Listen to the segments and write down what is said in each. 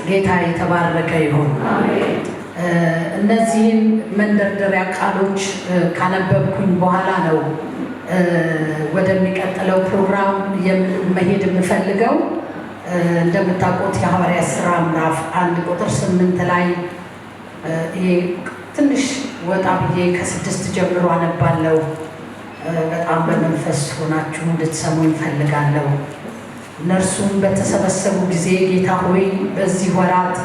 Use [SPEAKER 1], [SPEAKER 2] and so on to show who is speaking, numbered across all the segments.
[SPEAKER 1] ጌታ የተባረከ ይሁን። እነዚህን መንደርደሪያ ቃሎች ካነበብኩኝ በኋላ ነው ወደሚቀጥለው ፕሮግራም መሄድ የምፈልገው። እንደምታውቁት የሐዋርያት ሥራ ምዕራፍ 1 ቁጥር 8 ላይ ይሄ ትንሽ ወጣ ብዬ ከ6 ጀምሮ አነባለሁ። በጣም በመንፈስ ሆናችሁ እንድትሰሙ እንፈልጋለሁ። እነርሱም በተሰበሰቡ ጊዜ ጌታ ሆይ በዚህ ወራት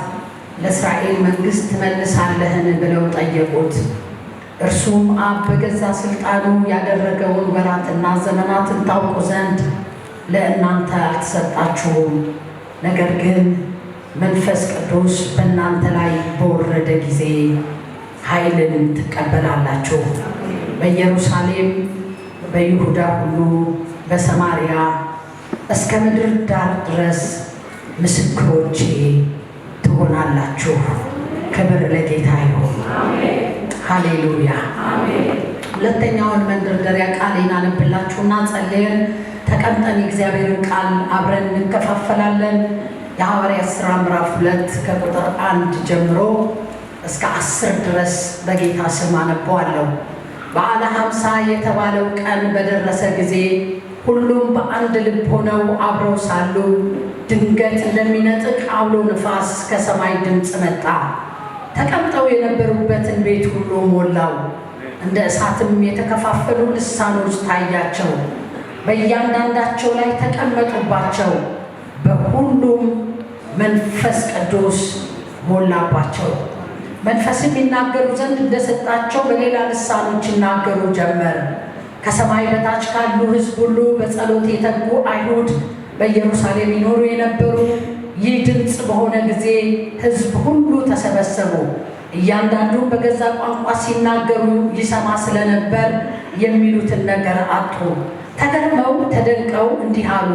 [SPEAKER 1] ለእስራኤል መንግሥት ትመልሳለህን ብለው ጠየቁት። እርሱም አብ በገዛ ሥልጣኑ ያደረገውን ወራትና ዘመናትን ታውቁ ዘንድ ለእናንተ አልተሰጣችሁም። ነገር ግን መንፈስ ቅዱስ በእናንተ ላይ በወረደ ጊዜ ኃይልን ትቀበላላችሁ። በኢየሩሳሌም፣ በይሁዳ ሁሉ፣ በሰማርያ እስከ ምድር ዳር ድረስ ምስክሮቼ ትሆናላችሁ። ክብር ለጌታ ይሁን። ሃሌሉያ። ሁለተኛውን መንደርደሪያ ቃሌን አነብላችሁና ጸልየን ተቀምጠን የእግዚአብሔርን ቃል አብረን እንከፋፈላለን። የሐዋርያት ሥራ ምዕራፍ 2 ከቁጥር 1 ጀምሮ እስከ 10 ድረስ በጌታ ስም አነበዋለሁ። በዓለ ሀምሳ የተባለው ቀን በደረሰ ጊዜ ሁሉም በአንድ ልብ ሆነው አብረው ሳሉ ድንገት እንደሚነጥቅ አውሎ ነፋስ ከሰማይ ድምፅ መጣ፣ ተቀምጠው የነበሩበትን ቤት ሁሉ ሞላው። እንደ እሳትም የተከፋፈሉ ልሳኖች ታያቸው፣ በእያንዳንዳቸው ላይ ተቀመጡባቸው። በሁሉም መንፈስ ቅዱስ ሞላባቸው። መንፈስም ይናገሩ ዘንድ እንደሰጣቸው በሌላ ልሳኖች ይናገሩ ጀመር። ከሰማይ በታች ካሉ ሕዝብ ሁሉ በጸሎት የተጉ አይሁድ በኢየሩሳሌም ይኖሩ የነበሩ ይህ ድምፅ በሆነ ጊዜ ሕዝብ ሁሉ ተሰበሰቡ። እያንዳንዱ በገዛ ቋንቋ ሲናገሩ ይሰማ ስለነበር የሚሉትን ነገር አጡ። ተገርመው ተደንቀው እንዲህ አሉ፣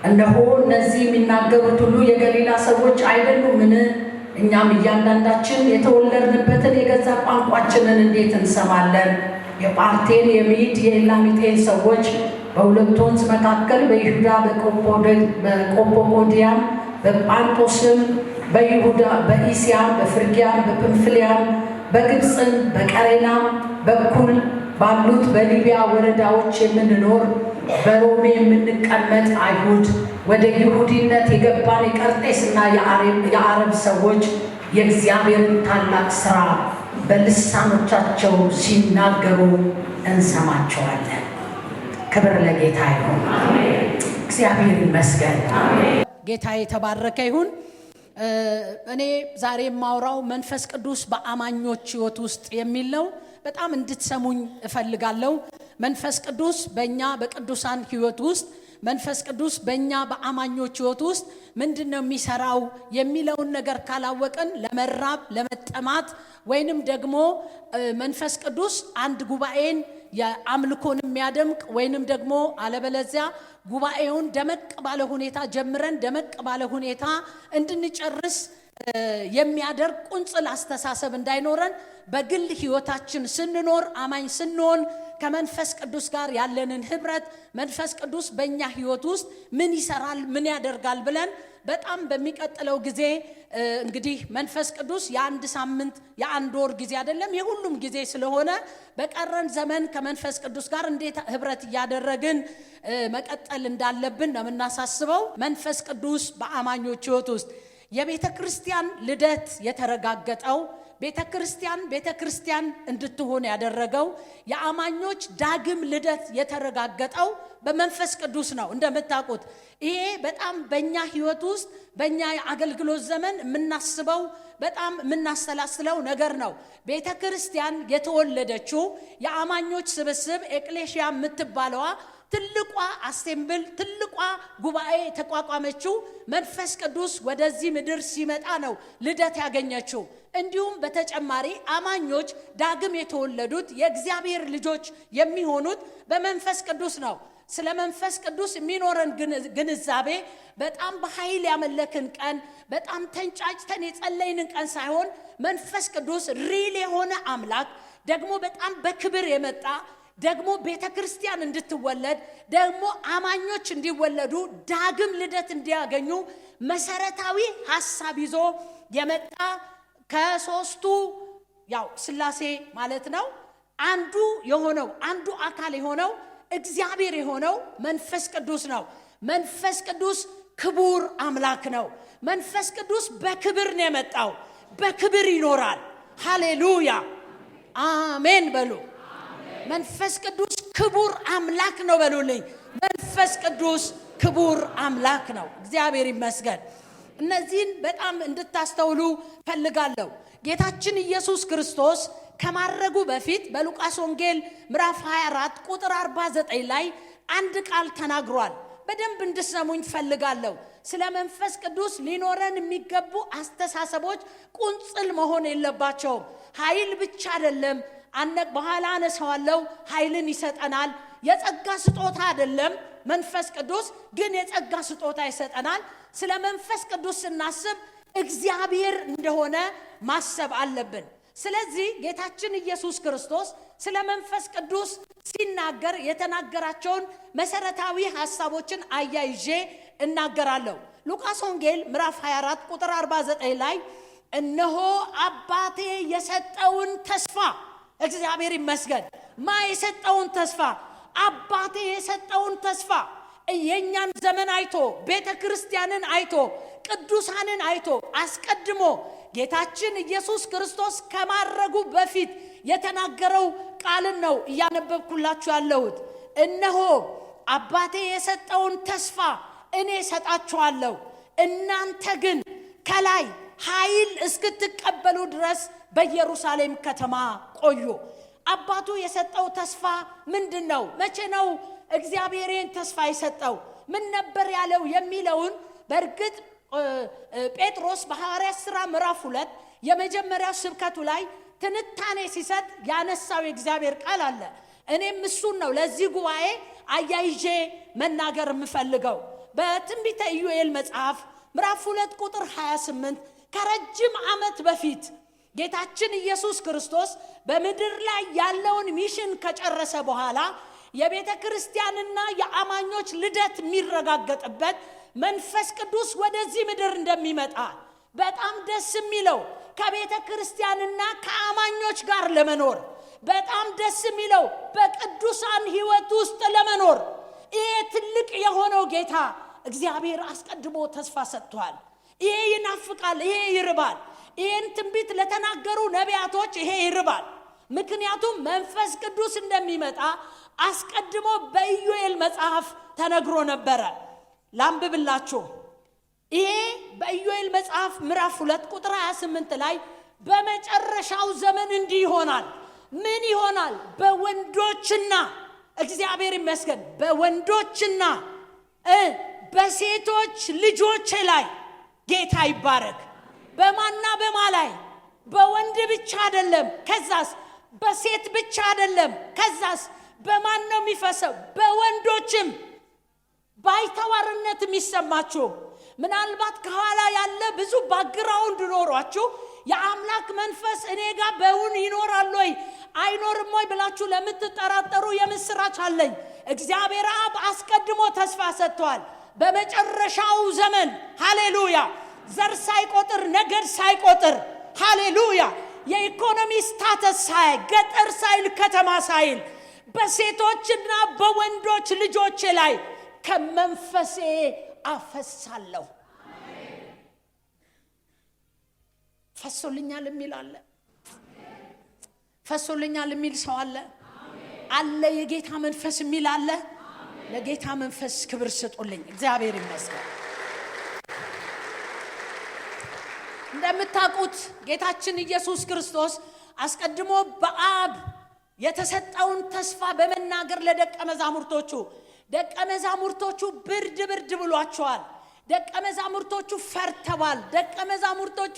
[SPEAKER 1] እነሆ እነዚህ የሚናገሩት ሁሉ የገሊላ ሰዎች አይደሉምን? እኛም እያንዳንዳችን የተወለድንበትን የገዛ ቋንቋችንን እንዴት እንሰማለን? የጳርቴን፣ የሜድ፣ የኤላሚጤን ሰዎች በሁለት ወንዝ መካከል በይሁዳ በቆጶዶቅያም፣ በጳንጦስም፣ በይሁዳ፣ በኢስያም፣ በፍርግያም፣ በጵንፍልያም፣ በግብፅም፣ በቀሬናም በኩል ባሉት በሊቢያ ወረዳዎች የምንኖር በሮሜ የምንቀመጥ አይሁድ ወደ ይሁዲነት የገባን የቀርጤስና የአረብ ሰዎች የእግዚአብሔርን ታላቅ ሥራ በልሳኖቻቸው ሲናገሩ እንሰማቸዋለን። ክብር ለጌታ ይሁን። እግዚአብሔር ይመስገን። ጌታ የተባረከ ይሁን። እኔ ዛሬ የማወራው መንፈስ ቅዱስ በአማኞች ሕይወት ውስጥ የሚል ነው። በጣም እንድትሰሙኝ እፈልጋለሁ። መንፈስ ቅዱስ በእኛ በቅዱሳን ሕይወት ውስጥ መንፈስ ቅዱስ በእኛ በአማኞች ሕይወት ውስጥ ምንድነው የሚሰራው የሚለውን ነገር ካላወቅን ለመራብ ለመጠማት ወይንም ደግሞ መንፈስ ቅዱስ አንድ ጉባኤን የአምልኮን የሚያደምቅ ወይንም ደግሞ አለበለዚያ ጉባኤውን ደመቅ ባለ ሁኔታ ጀምረን ደመቅ ባለ ሁኔታ እንድንጨርስ የሚያደርግ ቁንጽል አስተሳሰብ እንዳይኖረን በግል ሕይወታችን ስንኖር አማኝ ስንሆን ከመንፈስ ቅዱስ ጋር ያለንን ህብረት መንፈስ ቅዱስ በእኛ ሕይወት ውስጥ ምን ይሰራል ምን ያደርጋል ብለን በጣም በሚቀጥለው ጊዜ እንግዲህ መንፈስ ቅዱስ የአንድ ሳምንት የአንድ ወር ጊዜ አይደለም የሁሉም ጊዜ ስለሆነ በቀረን ዘመን ከመንፈስ ቅዱስ ጋር እንዴት ህብረት ያደረግን መቀጠል እንዳለብን ነው የምናሳስበው። መንፈስ ቅዱስ በአማኞች ሕይወት ውስጥ የቤተ ክርስቲያን ልደት የተረጋገጠው ቤተ ክርስቲያን እንድትሆን ያደረገው የአማኞች ዳግም ልደት የተረጋገጠው በመንፈስ ቅዱስ ነው። እንደምታውቁት ይሄ በጣም በእኛ ሕይወት ውስጥ በእኛ የአገልግሎት ዘመን የምናስበው በጣም የምናሰላስለው ነገር ነው። ቤተ ክርስቲያን የተወለደችው የአማኞች ስብስብ ኤክሌሽያ የምትባለዋ ትልቋ አሴምብል ትልቋ ጉባኤ ተቋቋመችው መንፈስ ቅዱስ ወደዚህ ምድር ሲመጣ ነው ልደት ያገኘችው። እንዲሁም በተጨማሪ አማኞች ዳግም የተወለዱት የእግዚአብሔር ልጆች የሚሆኑት በመንፈስ ቅዱስ ነው። ስለ መንፈስ ቅዱስ የሚኖረን ግንዛቤ በጣም በኃይል ያመለክን ቀን በጣም ተንጫጭተን የጸለይንን ቀን ሳይሆን መንፈስ ቅዱስ ሪል የሆነ አምላክ ደግሞ በጣም በክብር የመጣ
[SPEAKER 2] ደግሞ ቤተክርስቲያን እንድትወለድ ደግሞ አማኞች እንዲወለዱ ዳግም ልደት እንዲያገኙ መሰረታዊ ሐሳብ ይዞ የመጣ ከሶስቱ ያው ሥላሴ ማለት ነው አንዱ የሆነው አንዱ አካል የሆነው እግዚአብሔር የሆነው መንፈስ ቅዱስ ነው። መንፈስ ቅዱስ ክቡር አምላክ ነው። መንፈስ ቅዱስ በክብር ነው የመጣው፣ በክብር ይኖራል። ሃሌሉያ አሜን በሉ። መንፈስ ቅዱስ ክቡር አምላክ ነው በሉልኝ። መንፈስ ቅዱስ ክቡር አምላክ ነው። እግዚአብሔር ይመስገን። እነዚህን በጣም እንድታስተውሉ ፈልጋለሁ። ጌታችን ኢየሱስ ክርስቶስ ከማረጉ በፊት በሉቃስ ወንጌል ምዕራፍ 24 ቁጥር 49 ላይ አንድ ቃል ተናግሯል። በደንብ እንድትሰሙኝ ፈልጋለሁ። ስለ መንፈስ ቅዱስ ሊኖረን የሚገቡ አስተሳሰቦች ቁንጽል መሆን የለባቸውም። ኃይል ብቻ አይደለም፣ በኋላ አነሳዋለሁ። ኃይልን ይሰጠናል። የጸጋ ስጦታ አይደለም መንፈስ ቅዱስ ግን የጸጋ ስጦታ ይሰጠናል። ስለ መንፈስ ቅዱስ ስናስብ እግዚአብሔር እንደሆነ ማሰብ አለብን። ስለዚህ ጌታችን ኢየሱስ ክርስቶስ ስለ መንፈስ ቅዱስ ሲናገር የተናገራቸውን መሰረታዊ ሐሳቦችን አያይዤ እናገራለሁ። ሉቃስ ወንጌል ምዕራፍ 24 ቁጥር 49 ላይ እነሆ አባቴ የሰጠውን ተስፋ፣ እግዚአብሔር ይመስገን። የሰጠውን ተስፋ አባቴ የሰጠውን ተስፋ የኛን ዘመን አይቶ ቤተክርስቲያንን አይቶ ቅዱሳንን አይቶ አስቀድሞ ጌታችን ኢየሱስ ክርስቶስ ከማረጉ በፊት የተናገረው ቃልን ነው እያነበብኩላችሁ ያለሁት። እነሆ አባቴ የሰጠውን ተስፋ እኔ ሰጣችኋለሁ፣ እናንተ ግን ከላይ ኃይል እስክትቀበሉ ድረስ በኢየሩሳሌም ከተማ ቆዩ። አባቱ የሰጠው ተስፋ ምንድነው? መቼ ነው እግዚአብሔርን ተስፋ የሰጠው? ምን ነበር ያለው የሚለውን በእርግጥ ጴጥሮስ በሐዋርያት ሥራ ምዕራፍ 2 የመጀመሪያው ስብከቱ ላይ ትንታኔ ሲሰጥ ያነሳው የእግዚአብሔር ቃል አለ። እኔም እሱን ነው ለዚህ ጉባኤ አያይዤ መናገር የምፈልገው። በትንቢተ ኢዩኤል መጽሐፍ ምዕራፍ 2 ቁጥር 28 ከረጅም ዓመት በፊት ጌታችን ኢየሱስ ክርስቶስ በምድር ላይ ያለውን ሚሽን ከጨረሰ በኋላ የቤተ ክርስቲያንና የአማኞች ልደት የሚረጋገጥበት መንፈስ ቅዱስ ወደዚህ ምድር እንደሚመጣ በጣም ደስ የሚለው ከቤተ ክርስቲያንና ከአማኞች ጋር ለመኖር በጣም ደስ የሚለው በቅዱሳን ሕይወት ውስጥ ለመኖር ይሄ ትልቅ የሆነው ጌታ እግዚአብሔር አስቀድሞ ተስፋ ሰጥቷል። ይሄ ይናፍቃል፣ ይሄ ይርባል። ይሄን ትንቢት ለተናገሩ ነቢያቶች ይሄ ይርባል። ምክንያቱም መንፈስ ቅዱስ እንደሚመጣ አስቀድሞ በኢዩኤል መጽሐፍ ተነግሮ ነበረ። ላንብብላችሁ። ይሄ በኢዩኤል መጽሐፍ ምዕራፍ 2 ቁጥር 28 ላይ በመጨረሻው ዘመን እንዲህ ይሆናል። ምን ይሆናል? በወንዶችና እግዚአብሔር ይመስገን በወንዶችና በሴቶች ልጆች ላይ ጌታ ይባረክ። በማና በማ ላይ? በወንድ ብቻ አይደለም። ከዛስ በሴት ብቻ አይደለም። ከዛስ በማን ነው የሚፈሰው? በወንዶችም። ባይተዋርነት የሚሰማችሁ ምናልባት ከኋላ ያለ ብዙ ባክግራውንድ ኖሯችሁ የአምላክ መንፈስ እኔ ጋር በውን ይኖራል ወይ አይኖርም ወይ ብላችሁ ለምትጠራጠሩ የምስራች አለኝ። እግዚአብሔር አብ አስቀድሞ ተስፋ ሰጥቷል። በመጨረሻው ዘመን ሃሌሉያ ዘር ሳይቆጥር ነገድ ሳይቆጥር ሃሌሉያ የኢኮኖሚ ስታተስ ሳይ ገጠር ሳይል ከተማ ሳይል በሴቶችና በወንዶች ልጆች ላይ ከመንፈሴ አፈሳለሁ። ፈሶልኛል የሚል አለ። ፈሶልኛል የሚል ሰው አለ አለ። የጌታ መንፈስ የሚል አለ። ለጌታ መንፈስ ክብር ስጡልኝ። እግዚአብሔር ይመስገን። እንደምታውቁት ጌታችን ኢየሱስ ክርስቶስ አስቀድሞ በአብ የተሰጠውን ተስፋ በመናገር ለደቀ መዛሙርቶቹ ብርድ ብሏቸዋል። ደቀ መዛሙርቶቹ ፈርተዋል። ደቀ መዛሙርቶቹ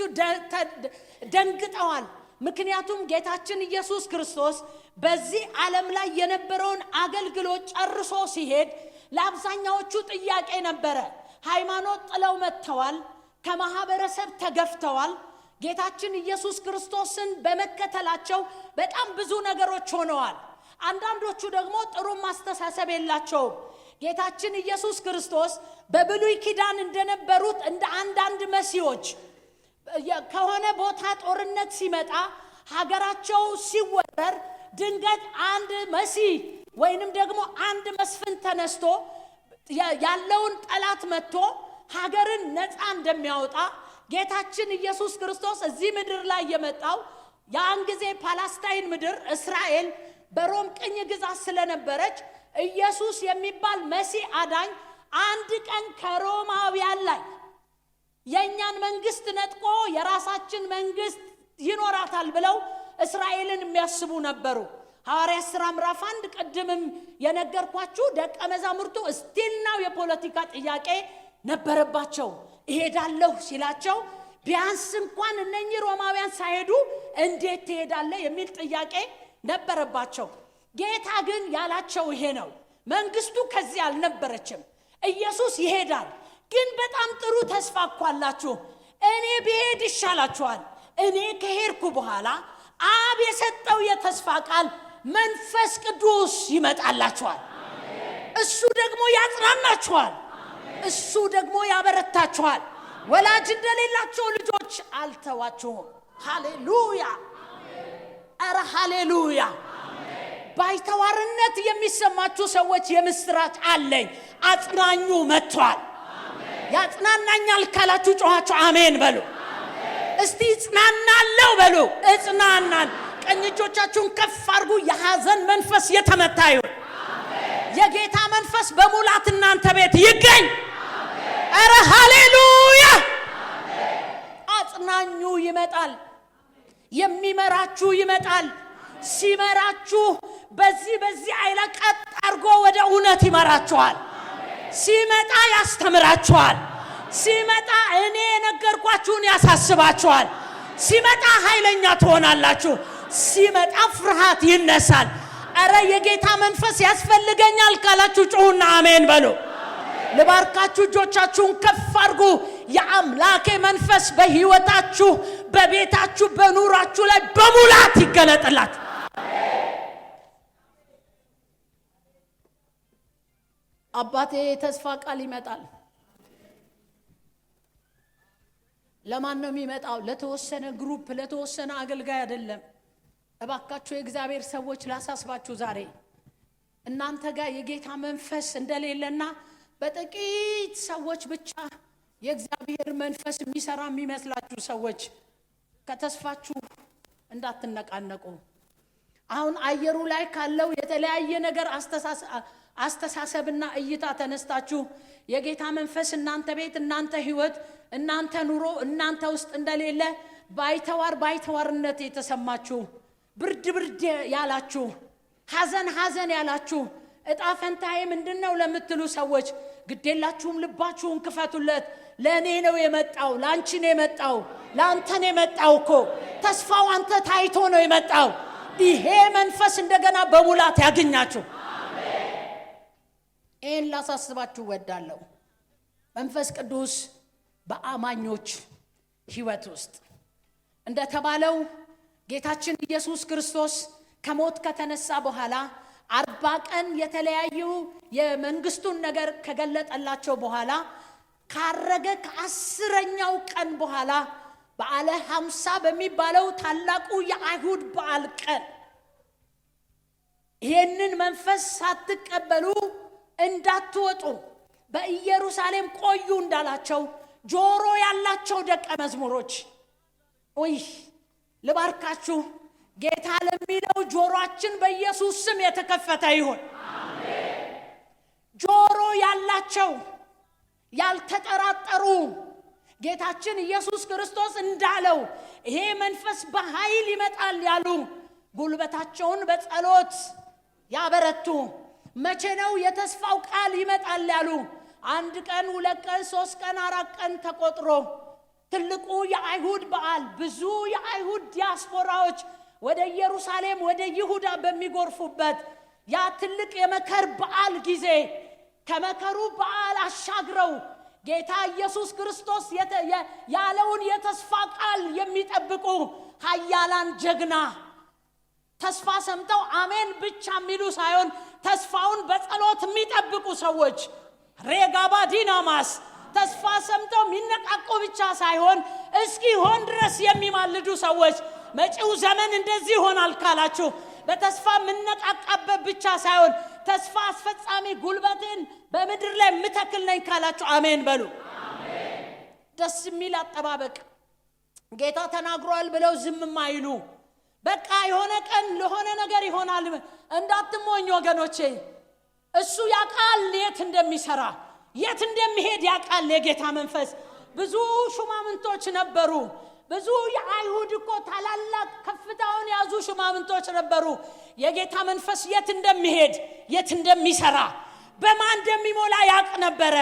[SPEAKER 2] ደንግጠዋል። ምክንያቱም ጌታችን ኢየሱስ ክርስቶስ በዚህ ዓለም ላይ የነበረውን አገልግሎት ጨርሶ ሲሄድ ለአብዛኛዎቹ ጥያቄ ነበረ። ሃይማኖት ጥለው መጥተዋል። ከማህበረሰብ ተገፍተዋል። ጌታችን ኢየሱስ ክርስቶስን በመከተላቸው በጣም ብዙ ነገሮች ሆነዋል። አንዳንዶቹ ደግሞ ጥሩ ማስተሳሰብ የላቸውም። ጌታችን ኢየሱስ ክርስቶስ በብሉይ ኪዳን እንደነበሩት እንደ አንዳንድ መሲዎች ከሆነ ቦታ ጦርነት ሲመጣ ሀገራቸው ሲወረር ድንገት አንድ መሲህ ወይንም ደግሞ አንድ መስፍን ተነስቶ ያለውን ጠላት መጥቶ ሀገርን ነፃ እንደሚያወጣ ጌታችን ኢየሱስ ክርስቶስ እዚህ ምድር ላይ የመጣው ያን ጊዜ ፓለስታይን ምድር እስራኤል በሮም ቅኝ ግዛት ስለነበረች ኢየሱስ የሚባል መሲህ አዳኝ አንድ ቀን ከሮማውያን ላይ የኛን መንግስት ነጥቆ የራሳችን መንግስት ይኖራታል ብለው እስራኤልን የሚያስቡ ነበሩ። ሐዋርያት ሥራ ምዕራፍ 1 ቀድምም የነገርኳችሁ ደቀ መዛሙርቱ እስቲልናው የፖለቲካ ጥያቄ ነበረባቸው። እሄዳለሁ ሲላቸው ቢያንስ እንኳን እነኚህ ሮማውያን ሳይሄዱ እንዴት ትሄዳለህ የሚል ጥያቄ ነበረባቸው። ጌታ ግን ያላቸው ይሄ ነው። መንግስቱ ከዚህ አልነበረችም። ኢየሱስ ይሄዳል። ግን በጣም ጥሩ ተስፋ አኳላችሁ። እኔ ብሄድ ይሻላችኋል። እኔ ከሄድኩ በኋላ አብ የሰጠው የተስፋ ቃል መንፈስ ቅዱስ ይመጣላችኋል። እሱ ደግሞ ያጽናናችኋል። እሱ ደግሞ ያበረታችኋል። ወላጅ እንደሌላቸው ልጆች አልተዋችሁም። ሃሌሉያ! አረ ሃሌሉያ! ባይተዋርነት የሚሰማችሁ ሰዎች የምስራች አለኝ። አጽናኙ መጥቷል። ያጽናናኛል ካላችሁ ጮኻችሁ አሜን በሉ። እስቲ እጽናናለሁ በሉ። እጽናናን። ቀኝ እጆቻችሁን ከፍ አድርጉ። የሐዘን መንፈስ የተመታ ይሁን። የጌታ መንፈስ በሙላት እናንተ ቤት ይገኝ። አረ ሃሌሉያ! አጽናኙ ይመጣል። የሚመራችሁ ይመጣል። ሲመራችሁ በዚህ አይላ ቀጥ አድርጎ ወደ እውነት ይመራችኋል። ሲመጣ ያስተምራችኋል። ሲመጣ እኔ የነገርኳችሁን ያሳስባችኋል። ሲመጣ ኃይለኛ ትሆናላችሁ። ሲመጣ ፍርሃት ይነሳል። አረ የጌታ መንፈስ ያስፈልገኛል ካላችሁ ጮሁና አሜን በሉ። ልባርካችሁ። እጆቻችሁን ከፍ አድርጉ። የአምላኬ መንፈስ በህይወታችሁ፣ በቤታችሁ፣ በኑራችሁ ላይ በሙላት ይገለጥላት። አባቴ የተስፋ ቃል ይመጣል። ለማን ነው የሚመጣው? ለተወሰነ ግሩፕ፣ ለተወሰነ አገልጋይ አይደለም። እባካችሁ የእግዚአብሔር ሰዎች ላሳስባችሁ፣ ዛሬ እናንተ ጋር የጌታ መንፈስ እንደሌለና በጥቂት ሰዎች ብቻ የእግዚአብሔር መንፈስ የሚሰራ የሚመስላችሁ ሰዎች ከተስፋችሁ እንዳትነቃነቁ። አሁን አየሩ ላይ ካለው የተለያየ ነገር አስተሳሰብና እይታ ተነስታችሁ የጌታ መንፈስ እናንተ ቤት፣ እናንተ ህይወት፣ እናንተ ኑሮ፣ እናንተ ውስጥ እንደሌለ ባይተዋርነት የተሰማችሁ፣ ብርድ ያላችሁ፣ ሐዘን ያላችሁ፣ እጣ ፈንታዬ ምንድነው ለምትሉ ሰዎች ግዴላችሁም ልባችሁን ክፈቱለት። ለእኔ ነው የመጣው፣ ላንቺ ነው የመጣው፣ ላንተ ነው የመጣው እኮ። ተስፋው አንተ ታይቶ ነው የመጣው። ይሄ መንፈስ እንደገና በሙላት ያገኛችሁ። ይህን ላሳስባችሁ ወዳለሁ። መንፈስ ቅዱስ በአማኞች ህይወት ውስጥ እንደተባለው ጌታችን ኢየሱስ ክርስቶስ ከሞት ከተነሳ በኋላ 40 ቀን የተለያዩ የመንግስቱን ነገር ከገለጠላቸው በኋላ ካረገ ከ10ኛው ቀን በኋላ በዓለ ሃምሳ በሚባለው ታላቁ የአይሁድ በዓል ቀን ይህንን መንፈስ ሳትቀበሉ እንዳትወጡ በኢየሩሳሌም ቆዩ እንዳላቸው ጆሮ ያላቸው ደቀ መዝሙሮች ልባርካችሁ። ጌታ ለሚለው ጆሮአችን በኢየሱስ ስም የተከፈተ ይሁን። አሜን። ጆሮ ያላቸው ያልተጠራጠሩ ጌታችን ኢየሱስ ክርስቶስ እንዳለው ይሄ መንፈስ በኃይል ይመጣል ያሉ ጉልበታቸውን በጸሎት ያበረቱ። መቼ ነው የተስፋው ቃል ይመጣል ያሉ? 1 ቀን 2 ቀን 3 ቀን 4 ቀን ተቆጥሮ ትልቁ የአይሁድ በዓል ብዙ የአይሁድ ዲያስፖራዎች ወደ ኢየሩሳሌም ወደ ይሁዳ በሚጎርፉበት ያ ትልቅ የመከር በዓል ጊዜ ከመከሩ በዓል አሻግረው ጌታ ኢየሱስ ክርስቶስ ያለውን የተስፋ ቃል የሚጠብቁ ኃያላን ጀግና ተስፋ ሰምተው አሜን ብቻ የሚሉ ሳይሆን ተስፋውን በጸሎት የሚጠብቁ ሰዎች ሬጋባ ዲናማስ ተስፋ ሰምተው የሚነቃቁ ብቻ ሳይሆን እስኪሆን ድረስ የሚማልዱ ሰዎች መጪው ዘመን እንደዚህ ይሆናል ካላችሁ በተስፋ የምነቃቃበት ብቻ ሳይሆን ተስፋ አስፈጻሚ ጉልበትን በምድር ላይ ምተክል ነኝ ካላችሁ አሜን በሉ። አሜን። ደስ የሚል አጠባበቅ ጌታ ተናግሯል ብለው ዝም ማይሉ በቃ የሆነ ቀን ለሆነ ነገር ይሆናል እንዳትሞኝ ወገኖቼ። እሱ ያቃል የት እንደሚሰራ የት እንደሚሄድ ያቃል የጌታ መንፈስ። ብዙ ሹማምንቶች ነበሩ። ብዙ የአይሁድ እኮ ታላላቅ ከፍታውን ያዙ ሹማምንቶች ነበሩ። የጌታ መንፈስ የት እንደሚሄድ የት እንደሚሰራ በማን እንደሚሞላ ያቅ ነበረ።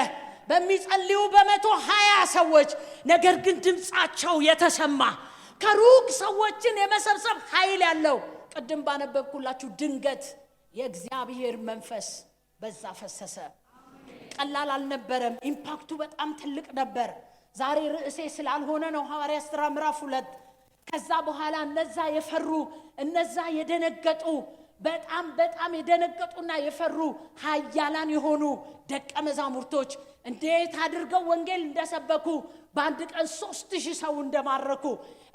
[SPEAKER 2] በሚጸልዩ 120 ሰዎች ነገር ግን ድምጻቸው የተሰማ ከሩቅ ሰዎችን የመሰብሰብ ኃይል ያለው ቅድም ባነበብኩላችሁ ድንገት የእግዚአብሔር መንፈስ በዛ ፈሰሰ። ቀላል አልነበረም። ኢምፓክቱ በጣም ትልቅ ነበር። ዛሬ ርዕሴ ስላልሆነ ነው ሐዋርያት ሥራ ምዕራፍ 2። ከዛ በኋላ እነዛ የፈሩ እነዛ የደነገጡ በጣም የደነገጡና የፈሩ ኃያላን የሆኑ ደቀ መዛሙርቶች እንዴት አድርገው ወንጌል እንደሰበኩ በአንድ ቀን 3000 ሰው እንደማረኩ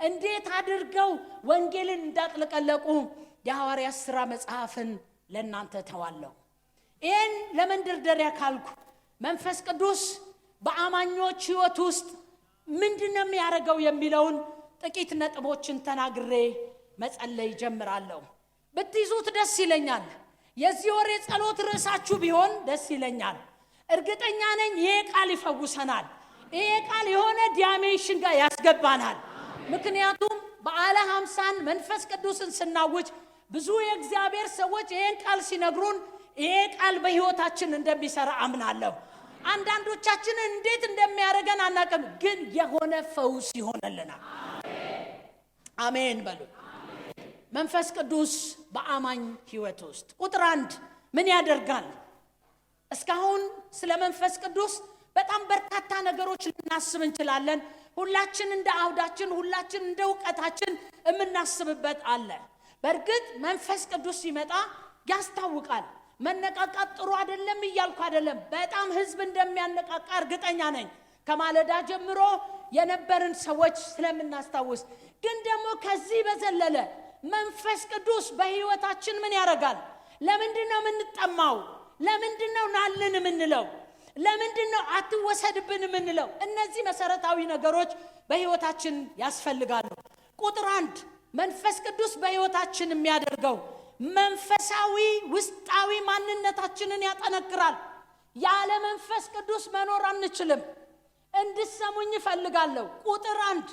[SPEAKER 2] እንዴት አድርገው ወንጌልን እንዳጥለቀለቁ የሐዋርያት ሥራ መጽሐፍን ለእናንተ ተዋለሁ። ይህን ለመንደርደሪያ ካልኩ መንፈስ ቅዱስ በአማኞች ሕይወት ውስጥ ምንድነው የሚያደርገው የሚለውን ጥቂት ነጥቦችን ተናግሬ መጸለይ ጀምራለሁ። ብትይዙት ደስ ይለኛል። የዚህ ወር የጸሎት ርዕሳችሁ ቢሆን ደስ ይለኛል። እርግጠኛ ነኝ ይሄ ቃል ይፈውሰናል። ይሄ ቃል የሆነ ዲያሜንሽን ጋር ያስገባናል። ምክንያቱም በዓለ ሃምሳን መንፈስ ቅዱስን ስናውጅ ብዙ የእግዚአብሔር ሰዎች ይሄን ቃል ሲነግሩን ይሄ ቃል በሕይወታችን እንደሚሰራ አምናለሁ። አንዳንዶቻችን እንዴት እንደሚያደርገን አናውቅም፣ ግን የሆነ ፈውስ ይሆነልናል። አሜን በሉ። መንፈስ ቅዱስ በአማኝ ሕይወት ውስጥ ቁጥር 1 ምን ያደርጋል? እስካሁን ስለ መንፈስ ቅዱስ በጣም በርካታ ነገሮች ልናስብ እንችላለን። ሁላችን እንደ አውዳችን ሁላችን እንደ ዕውቀታችን የምናስብበት አለ። በእርግጥ መንፈስ ቅዱስ ሲመጣ ያስታውቃል። መነቃቃት ጥሩ አይደለም እያልኩ አይደለም። በጣም ህዝብ እንደሚያነቃቃ እርግጠኛ ነኝ። ከማለዳ ጀምሮ የነበርን ሰዎች ስለምናስታውስ፣ ግን ደግሞ ከዚህ በዘለለ መንፈስ ቅዱስ በሕይወታችን ምን ያደርጋል? ለምንድነው የምንጠማው? ለምንድነው ናልን የምንለው? ለምንድነው አትወሰድብን የምንለው? እነዚህ መሰረታዊ ነገሮች በሕይወታችን ያስፈልጋሉ። ቁጥር 1 መንፈስ ቅዱስ በሕይወታችን የሚያደርገው መንፈሳዊ ውስጣዊ ማንነታችንን ያጠነክራል። ያለ መንፈስ ቅዱስ መኖር አንችልም። እንድሰሙኝ እፈልጋለሁ። ቁጥር 1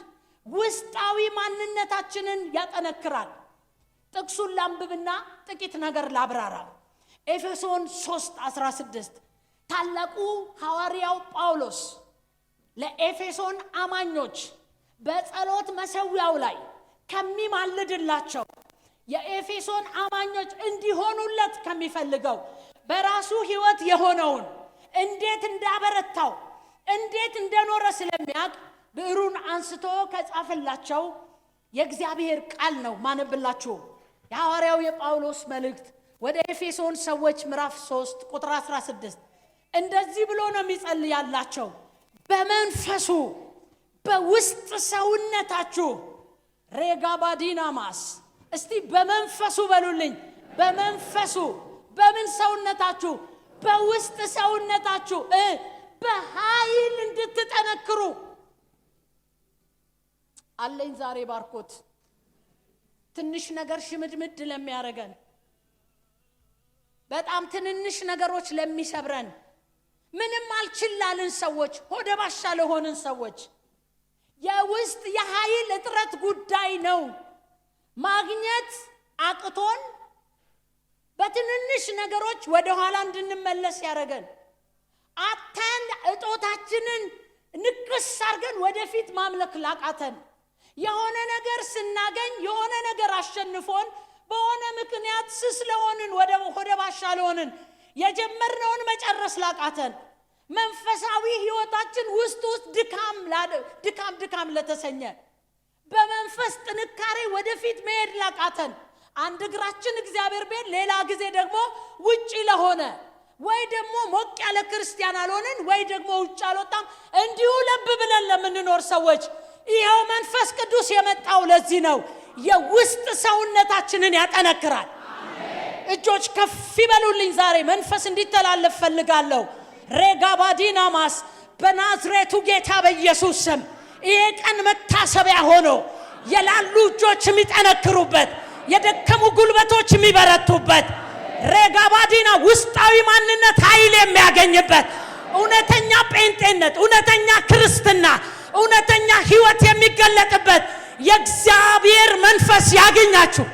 [SPEAKER 2] ውስጣዊ ማንነታችንን ያጠነክራል። ጥቅሱን ላንብብና ጥቂት ነገር ላብራራ። ኤፌሶን 3:16 ታላቁ ሐዋርያው ጳውሎስ ለኤፌሶን አማኞች በጸሎት መሠዊያው ላይ ከሚማልድላቸው የኤፌሶን አማኞች እንዲሆኑለት ከሚፈልገው በራሱ ሕይወት የሆነውን እንዴት እንዳበረታው እንዴት እንደኖረ ስለሚያውቅ ብዕሩን አንስቶ ከጻፈላቸው የእግዚአብሔር ቃል ነው ማነብላችሁ። የሐዋርያው የጳውሎስ መልእክት ወደ ኤፌሶን ሰዎች ምዕራፍ 3 ቁጥር 16 እንደዚህ ብሎ ነው የሚጸልያላቸው። በመንፈሱ በውስጥ ሰውነታችሁ ሬጋባዲናማስ እስቲ በመንፈሱ በሉልኝ። በመንፈሱ በምን ሰውነታችሁ? በውስጥ ሰውነታችሁ በኃይል እንድትጠነክሩ አለኝ። ዛሬ ባርኮት ትንሽ ነገር ሽምድምድ ለሚያረገን በጣም ትንንሽ ነገሮች ለሚሰብረን ምንም አልችላልን ሰዎች ሆደ ባሻ ለሆንን ሰዎች የውስጥ የኃይል እጥረት ጉዳይ ነው። ማግኘት አቅቶን በትንንሽ ነገሮች ወደ ኋላ እንድንመለስ ያረገን አተን እጦታችንን ንቅስ አርገን ወደፊት ማምለክ ላቃተን የሆነ ነገር ስናገኝ የሆነ ነገር አሸንፎን በሆነ ምክንያት ስለሆንን ወደ ባሻ ለሆንን የጀመርነውን መጨረስ ላቃተን መንፈሳዊ ሕይወታችን ውስጥ ድካም ለተሰኘ በመንፈስ ጥንካሬ ወደፊት መሄድ ላቃተን አንድ እግራችን እግዚአብሔር ቤት፣ ሌላ ጊዜ ደግሞ ውጪ ለሆነ ወይ ደግሞ ሞቅ ያለ ክርስቲያን አልሆንን ወይ ደግሞ ውጭ አልወጣም እንዲሁ ለብ ብለን ለምንኖር ሰዎች ይሄው መንፈስ ቅዱስ የመጣው ለዚህ ነው። የውስጥ ሰውነታችንን ያጠነክራል። እጆች ከፍ ይበሉልኝ። ዛሬ መንፈስ እንዲተላለፍ ፈልጋለሁ። ሬጋባዲናማስ በናዝሬቱ ጌታ በኢየሱስ ስም ይሄ ቀን መታሰቢያ ሆኖ የላሉ እጆች የሚጠነክሩበት፣ የደከሙ ጉልበቶች የሚበረቱበት፣ ሬጋባዲና ውስጣዊ ማንነት ኃይል የሚያገኝበት፣ እውነተኛ ጴንጤነት፣ እውነተኛ ክርስትና፣ እውነተኛ ህይወት የሚገለጥበት የእግዚአብሔር መንፈስ ያገኛችሁ።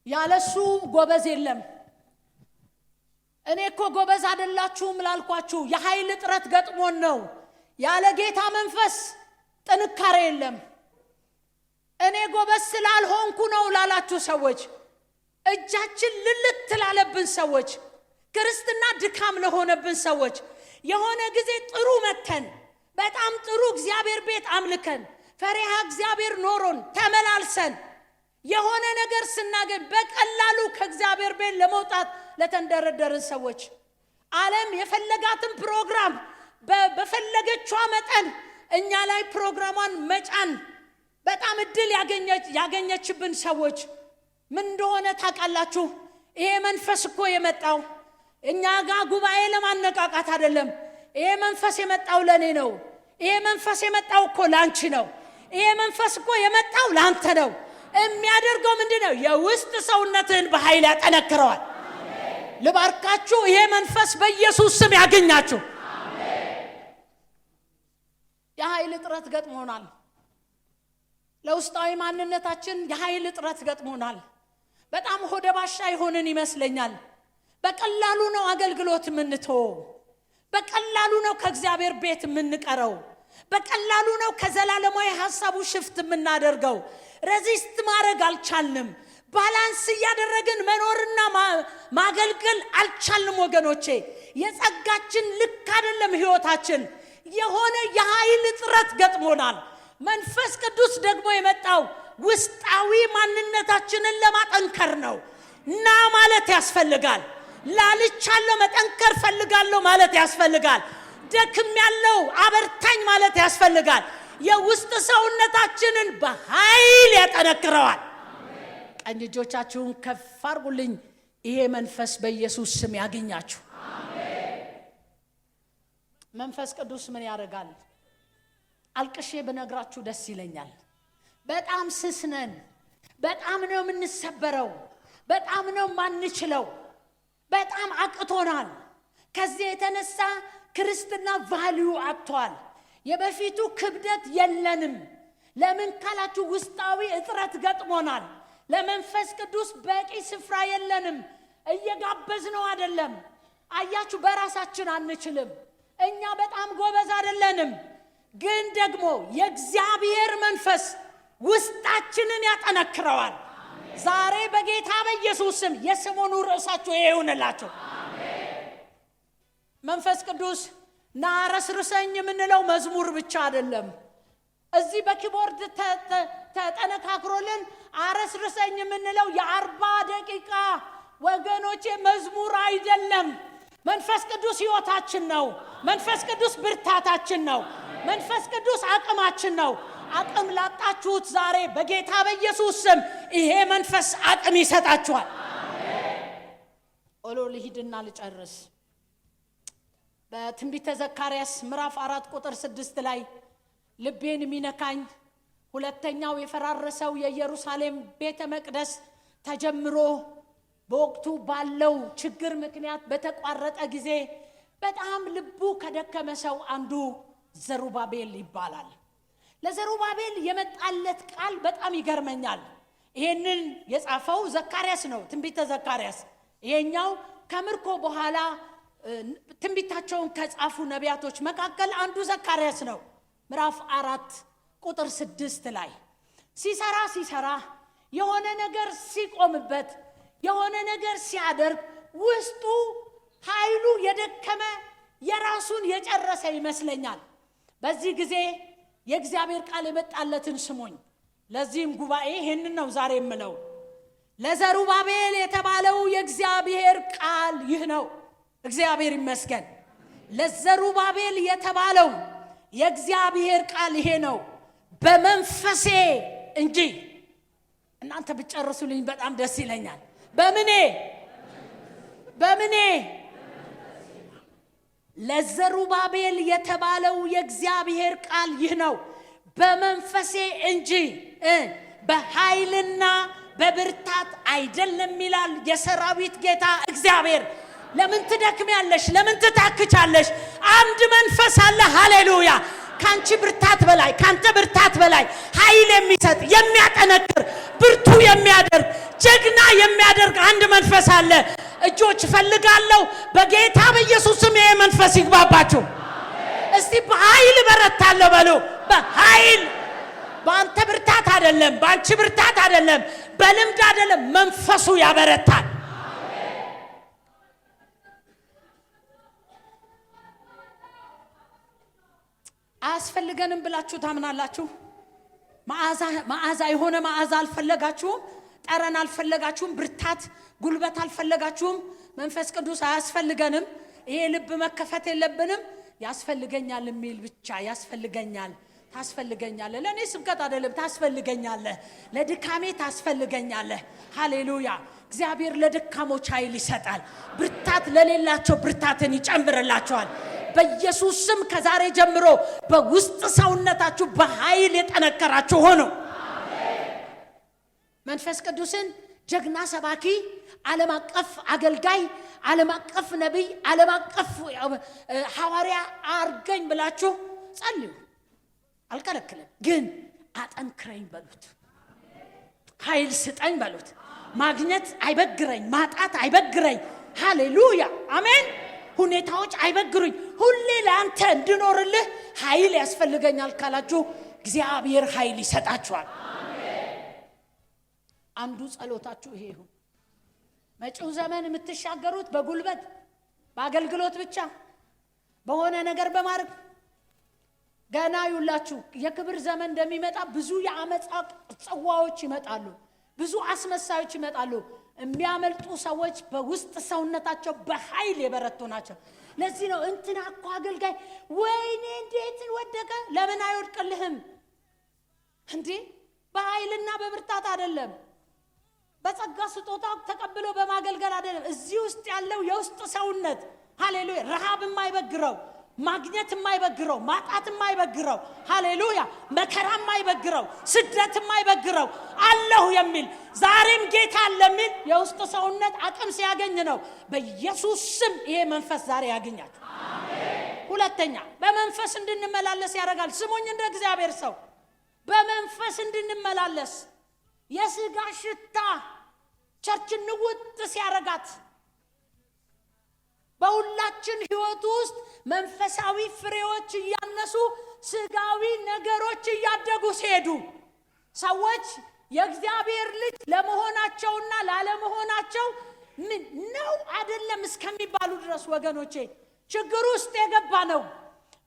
[SPEAKER 2] ያለሱ ጎበዝ የለም። እኔ እኮ ጎበዝ አይደላችሁም ላልኳችሁ የኃይል እጥረት ገጥሞን ነው። ያለ ጌታ መንፈስ ጥንካሬ የለም። እኔ ጎበዝ ስላልሆንኩ ነው ላላችሁ ሰዎች፣ እጃችን ልልት ላለብን ሰዎች፣ ክርስትና ድካም ለሆነብን ሰዎች፣ የሆነ ጊዜ ጥሩ መተን በጣም ጥሩ እግዚአብሔር ቤት አምልከን ፈሪሃ እግዚአብሔር ኖሮን ተመላልሰን የሆነ ነገር ስናገኝ በቀላሉ ከእግዚአብሔር ቤት ለመውጣት ለተንደረደርን ሰዎች፣ ዓለም የፈለጋትን ፕሮግራም በፈለገችው መጠን እኛ ላይ ፕሮግራሟን መጫን በጣም እድል ያገኘችብን ሰዎች ምን እንደሆነ ታውቃላችሁ? ይሄ መንፈስ እኮ የመጣው እኛ ጋር ጉባኤ ለማነቃቃት አይደለም። ይሄ መንፈስ የመጣው ለኔ ነው። ይሄ መንፈስ የመጣው እኮ ላንቺ ነው። ይሄ መንፈስ እኮ የመጣው ላንተ ነው። የሚያደርገው ምንድነው? የውስጥ ሰውነትን በኃይል ያጠነክረዋል። ልባርካችሁ። ይሄ መንፈስ በኢየሱስ ስም ያገኛችሁ። የኃይል እጥረት ገጥሞናል። ለውስጣዊ ማንነታችን የኃይል እጥረት ገጥሞናል። በጣም ሆደ ባሻ ይሆንን ይመስለኛል። በቀላሉ ነው አገልግሎት የምንተው። በቀላሉ ነው ከእግዚአብሔር ቤት የምንቀረው። በቀላሉ ነው ከዘላለማዊ ሐሳቡ ሽፍት የምናደርገው። ሬዚስት ማድረግ አልቻልንም። ባላንስ እያደረግን መኖርና ማገልገል አልቻልንም ወገኖቼ። የጸጋችን ልክ አይደለም ህይወታችን። የሆነ የኃይል እጥረት ገጥሞናል። መንፈስ ቅዱስ ደግሞ የመጣው ውስጣዊ ማንነታችንን ለማጠንከር ነው። ና ማለት ያስፈልጋል። ላልቻለሁ መጠንከር ፈልጋለሁ ማለት ያስፈልጋል። ደክም ያለው አበርታኝ ማለት ያስፈልጋል። የውስጥ ሰውነታችንን በኃይል ያጠነክረዋል። ቀኝ እጆቻችሁን ከፍ አድርጉልኝ። ይሄ መንፈስ በኢየሱስ ስም ያገኛችሁ። መንፈስ ቅዱስ ምን ያደርጋል? አልቅሼ ብነግራችሁ ደስ ይለኛል። በጣም ስስነን፣ በጣም ነው የምንሰበረው፣ በጣም ነው ማንችለው፣ በጣም አቅቶናል። ከዚህ የተነሳ ክርስትና ቫልዩ አጥቷል። የበፊቱ ክብደት የለንም። ለምን ካላችሁ ውስጣዊ እጥረት ገጥሞናል። ለመንፈስ ቅዱስ በቂ ስፍራ የለንም። እየጋበዝነው አይደለም። አያችሁ፣ በራሳችን አንችልም። እኛ በጣም ጎበዝ አይደለንም። ግን ደግሞ የእግዚአብሔር መንፈስ ውስጣችንን ያጠነክረዋል። ዛሬ በጌታ በኢየሱስ ስም የሰሞኑ ርዕሳችሁ ይሁንላችሁ። መንፈስ ቅዱስ ናረስርሰኝ የምንለው መዝሙር ብቻ አይደለም። እዚህ በኪቦርድ ተጠነካክሮልን አረስርሰኝ የምንለው የ40 ደቂቃ ወገኖቼ መዝሙር አይደለም። መንፈስ ቅዱስ ሕይወታችን ነው። መንፈስ ቅዱስ ብርታታችን ነው። መንፈስ ቅዱስ አቅማችን ነው። አቅም ላጣችሁት ዛሬ በጌታ በኢየሱስ ስም ይሄ መንፈስ አቅም ይሰጣችኋል። ኦሎ ልሂድና ልጨርስ። በትንቢተ ዘካርያስ ምዕራፍ 4 ቁጥር 6 ላይ ልቤን የሚነካኝ ሁለተኛው የፈራረሰው የኢየሩሳሌም ቤተ መቅደስ ተጀምሮ በወቅቱ ባለው ችግር ምክንያት በተቋረጠ ጊዜ በጣም ልቡ ከደከመ ሰው አንዱ ዘሩባቤል ይባላል። ለዘሩባቤል የመጣለት ቃል በጣም ይገርመኛል። ይሄንን የጻፈው ዘካርያስ ነው፣ ትንቢተ ዘካርያስ። ይሄኛው ከምርኮ በኋላ ትንቢታቸውን ከጻፉ ነቢያቶች መካከል አንዱ ዘካርያስ ነው። ምዕራፍ 4 ቁጥር 6 ላይ ሲሰራ የሆነ ነገር ሲቆምበት፣ የሆነ ነገር ሲያደርግ ውስጡ ኃይሉ የደከመ የራሱን የጨረሰ ይመስለኛል። በዚህ ጊዜ የእግዚአብሔር ቃል የመጣለትን ስሙኝ። ለዚህም ጉባኤ ይሄንን ነው ዛሬ የምለው። ለዘሩባቤል የተባለው የእግዚአብሔር ቃል ይህ ነው። እግዚአብሔር ይመስገን። ለዘሩባቤል የተባለው የእግዚአብሔር ቃል ይሄ ነው። በመንፈሴ እንጂ እናንተ ብትጨርሱልኝ በጣም ደስ ይለኛል። በምኔ ለዘሩባቤል የተባለው የእግዚአብሔር ቃል ይህ ነው። በመንፈሴ እንጂ በኃይልና በብርታት አይደለም ይላል የሰራዊት ጌታ እግዚአብሔር። ለምን ትደክሚያለሽ? ለምን ትታክቻለሽ? አንድ መንፈስ አለ። ሃሌሉያ! ካንቺ ብርታት በላይ ካንተ ብርታት በላይ ኃይል የሚሰጥ የሚያጠነክር ብርቱ የሚያደርግ ጀግና የሚያደርግ አንድ መንፈስ አለ። እጆች ፈልጋለሁ በጌታ በኢየሱስ ስም ይሄ መንፈስ ይግባባችሁ። እስቲ በኃይል በረታለሁ በሉ። በኃይል በአንተ ብርታት አይደለም፣ በአንቺ ብርታት አይደለም፣ በልምድ አይደለም። መንፈሱ ያበረታል። አያስፈልገንም ብላችሁ ታምናላችሁ? መዓዛ የሆነ መዓዛ አልፈለጋችሁም? ጠረን አልፈለጋችሁም? ብርታት ጉልበት አልፈለጋችሁም? መንፈስ ቅዱስ አያስፈልገንም? ይሄ ልብ መከፈት የለብንም? ያስፈልገኛል የሚል ብቻ ያስፈልገኛል፣ ታስፈልገኛለህ። ለእኔ ስብከት አይደለም፣ ታስፈልገኛለህ። ለድካሜ ታስፈልገኛለህ። ሃሌሉያ! እግዚአብሔር ለድካሞች ኃይል ይሰጣል። ብርታት ለሌላቸው ብርታትን ይጨምርላቸዋል። በኢየሱስ ስም ከዛሬ ጀምሮ በውስጥ ሰውነታችሁ በኃይል የጠነከራችሁ ሆኖ መንፈስ ቅዱስን ጀግና ሰባኪ፣ ዓለም አቀፍ አገልጋይ፣ ዓለም አቀፍ ነቢይ፣ ዓለም አቀፍ ሐዋርያ አርገኝ ብላችሁ ጸልዩ። አልከለክልም፣ ግን አጠንክረኝ በሉት። ኃይል ስጠኝ በሉት። ማግኘት አይበግረኝ፣ ማጣት አይበግረኝ። ሃሌሉያ አሜን። ሁኔታዎች አይበግሩኝ። ሁሌ ለአንተ እንድኖርልህ ኃይል ያስፈልገኛል ካላችሁ እግዚአብሔር ኃይል ይሰጣችኋል። አንዱ ጸሎታችሁ ይሄ ይሁን። መጪው ዘመን የምትሻገሩት በጉልበት በአገልግሎት ብቻ በሆነ ነገር በማድረግ ገና ይውላችሁ የክብር ዘመን እንደሚመጣ ብዙ የአመፃ ጽዋዎች ይመጣሉ፣ ብዙ አስመሳዮች ይመጣሉ። የሚያመልጡ ሰዎች በውስጥ ሰውነታቸው በኃይል የበረቱ ናቸው። ለዚህ ነው እንትና እኮ አገልጋይ ወይኔ እንዴት ወደቀ። ለምን አይወድቅልህም እንዴ? በኃይልና በብርታት አይደለም፣ በጸጋ ስጦታ ተቀብሎ በማገልገል አይደለም። እዚህ ውስጥ ያለው የውስጥ ሰውነት ሃሌሉያ፣ ረሃብ የማይበግረው፣ ማግኘት የማይበግረው፣ ማጣት የማይበግረው፣ ሃሌሉያ፣ መከራ የማይበግረው፣ ስደት የማይበግረው አለሁ የሚል ዛሬም ጌታ አለ የሚል የውስጥ ሰውነት አቅም ሲያገኝ ነው። በኢየሱስ ስም ይሄ መንፈስ ዛሬ ያገኛችሁ። አሜን። ሁለተኛ በመንፈስ እንድንመላለስ ያደርጋል። ስሙኝ እንደ እግዚአብሔር ሰው በመንፈስ እንድንመላለስ የሥጋ ሽታ ቸርችን ንውጥ ሲያረጋት በሁላችን ህይወት ውስጥ መንፈሳዊ ፍሬዎች እያነሱ ስጋዊ ነገሮች እያደጉ ሲሄዱ ሰዎች የእግዚአብሔር ልጅ ለመሆናቸውና ላለመሆናቸው ምን ነው አይደለም እስከሚባሉ ድረስ ወገኖቼ ችግር ውስጥ የገባ ነው።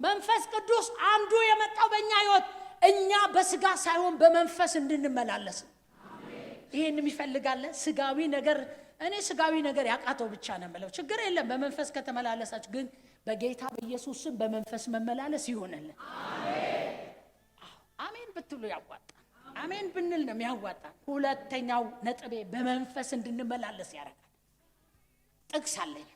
[SPEAKER 2] መንፈስ ቅዱስ አንዱ የመጣው በእኛ ህይወት እኛ በስጋ ሳይሆን በመንፈስ እንድንመላለስ ይሄንም ይፈልጋል። ስጋዊ ነገር እኔ ስጋዊ ነገር ያቃተው ብቻ ነው ማለት ችግር የለም። በመንፈስ ከተመላለሳችሁ ግን በጌታ በኢየሱስ ስም በመንፈስ መመላለስ ይሆነልን። አሜን አሜን ብትሉ ያዋጣ። አሜን ብንል ነው የሚያዋጣ። ሁለተኛው ነጥቤ በመንፈስ እንድንመላለስ ያደርጋል። ጥቅስ አለኝ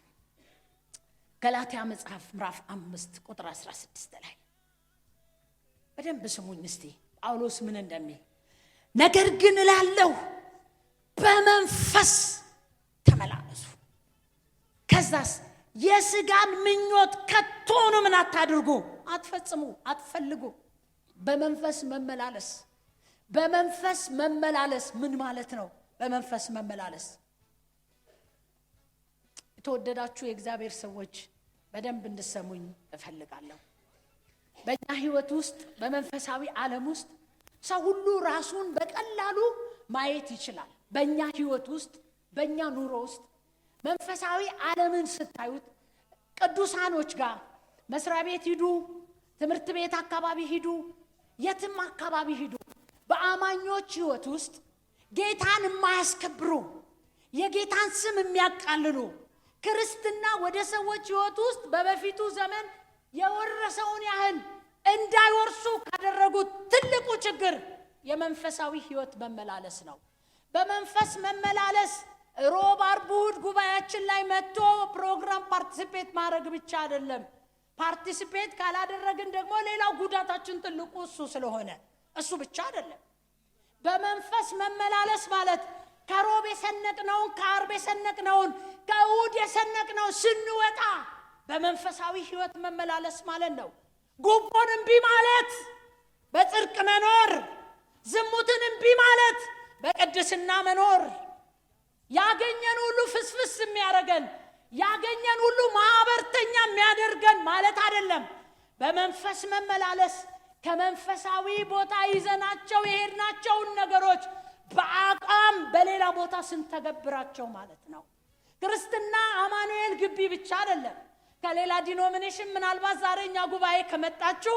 [SPEAKER 2] ገላትያ መጽሐፍ ምዕራፍ 5 ቁጥር 16 ላይ በደንብ ስሙኝ እስቲ ጳውሎስ ምን እንደሚል። ነገር ግን እላለሁ በመንፈስ ተመላለሱ፣ ከዛስ የሥጋን ምኞት ከቶኑ ምን አታድርጉ፣ አትፈጽሙ፣ አትፈልጉ። በመንፈስ መመላለስ። በመንፈስ መመላለስ ምን ማለት ነው? በመንፈስ መመላለስ የተወደዳችሁ የእግዚአብሔር ሰዎች በደንብ እንድሰሙኝ እፈልጋለሁ። በእኛ ህይወት ውስጥ በመንፈሳዊ ዓለም ውስጥ ሰው ሁሉ ራሱን በቀላሉ ማየት ይችላል። በእኛ ህይወት ውስጥ በእኛ ኑሮ ውስጥ መንፈሳዊ ዓለምን ስታዩት ቅዱሳኖች ጋር መስሪያ ቤት ሂዱ፣ ትምህርት ቤት አካባቢ ሂዱ፣ የትም አካባቢ ሂዱ በአማኞች ህይወት ውስጥ ጌታን የማያስከብሩ የጌታን ስም የሚያቃልሉ ክርስትና ወደ ሰዎች ህይወት ውስጥ በበፊቱ ዘመን የወረሰውን ያህል እንዳይወርሱ ካደረጉት ትልቁ ችግር የመንፈሳዊ ህይወት መመላለስ ነው። በመንፈስ መመላለስ ሮብ ዓርብ እሑድ ጉባኤያችን ላይ መጥቶ ፕሮግራም ፓርቲሲፔት ማድረግ ብቻ አይደለም። ፓርቲሲፔት ካላደረግን ደግሞ ሌላው ጉዳታችን ትልቁ እሱ ስለሆነ እሱ ብቻ አይደለም። በመንፈስ መመላለስ ማለት ከሮብ የሰነቅነውን ከዓርብ የሰነቅነውን ከእሑድ የሰነቅነውን ስንወጣ በመንፈሳዊ ህይወት መመላለስ ማለት ነው። ጉቦን እምቢ ማለት በጽድቅ መኖር፣ ዝሙትን እምቢ ማለት በቅድስና መኖር፣ ያገኘን ሁሉ ፍስፍስ የሚያደርገን ያገኘን ሁሉ ማህበርተኛ የሚያደርገን ማለት አይደለም። በመንፈስ መመላለስ ከመንፈሳዊ ቦታ ይዘናቸው የሄድናቸውን ነገሮች በአቋም በሌላ ቦታ ስንተገብራቸው ማለት ነው። ክርስትና አማኑኤል ግቢ ብቻ አይደለም። ከሌላ ዲኖሚኔሽን ምናልባት ዛሬኛ ጉባኤ ከመጣችሁ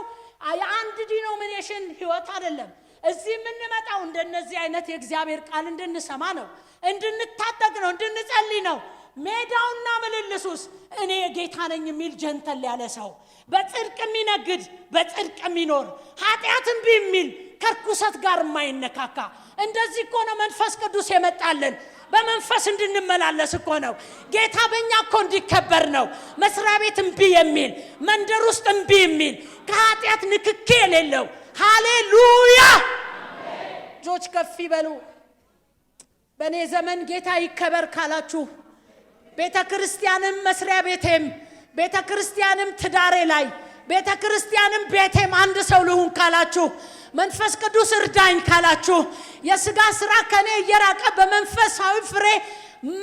[SPEAKER 2] የአንድ ዲኖሚኔሽን ህይወት አይደለም። እዚህ የምንመጣው እንደነዚህ አይነት የእግዚአብሔር ቃል እንድንሰማ ነው፣ እንድንታጠቅ ነው፣ እንድንጸልይ ነው። ሜዳውና ምልልሱስ እኔ ጌታ ነኝ የሚል ጀንተል ያለ ሰው በጽድቅ የሚነግድ በጽድቅ የሚኖር ኃጢአትን ቢሚል ከርኩሰት ጋር የማይነካካ እንደዚህ እኮ ነው መንፈስ ቅዱስ የመጣልን። በመንፈስ እንድንመላለስ እኮ ነው። ጌታ በእኛ እኮ እንዲከበር ነው። መስሪያ ቤት እምቢ የሚል መንደር ውስጥ እምቢ የሚል ከኃጢአት ንክኬ የሌለው ሃሌሉያ። እጆች ከፍ ይበሉ። በእኔ ዘመን ጌታ ይከበር ካላችሁ ቤተ ክርስቲያንም መስሪያ ቤቴም ቤተ ክርስቲያንም ትዳሬ ላይ ቤተ ክርስቲያንም ቤቴም አንድ ሰው ልሁን ካላችሁ መንፈስ ቅዱስ እርዳኝ ካላችሁ የሥጋ ሥራ ከኔ እየራቀ በመንፈሳዊ ፍሬ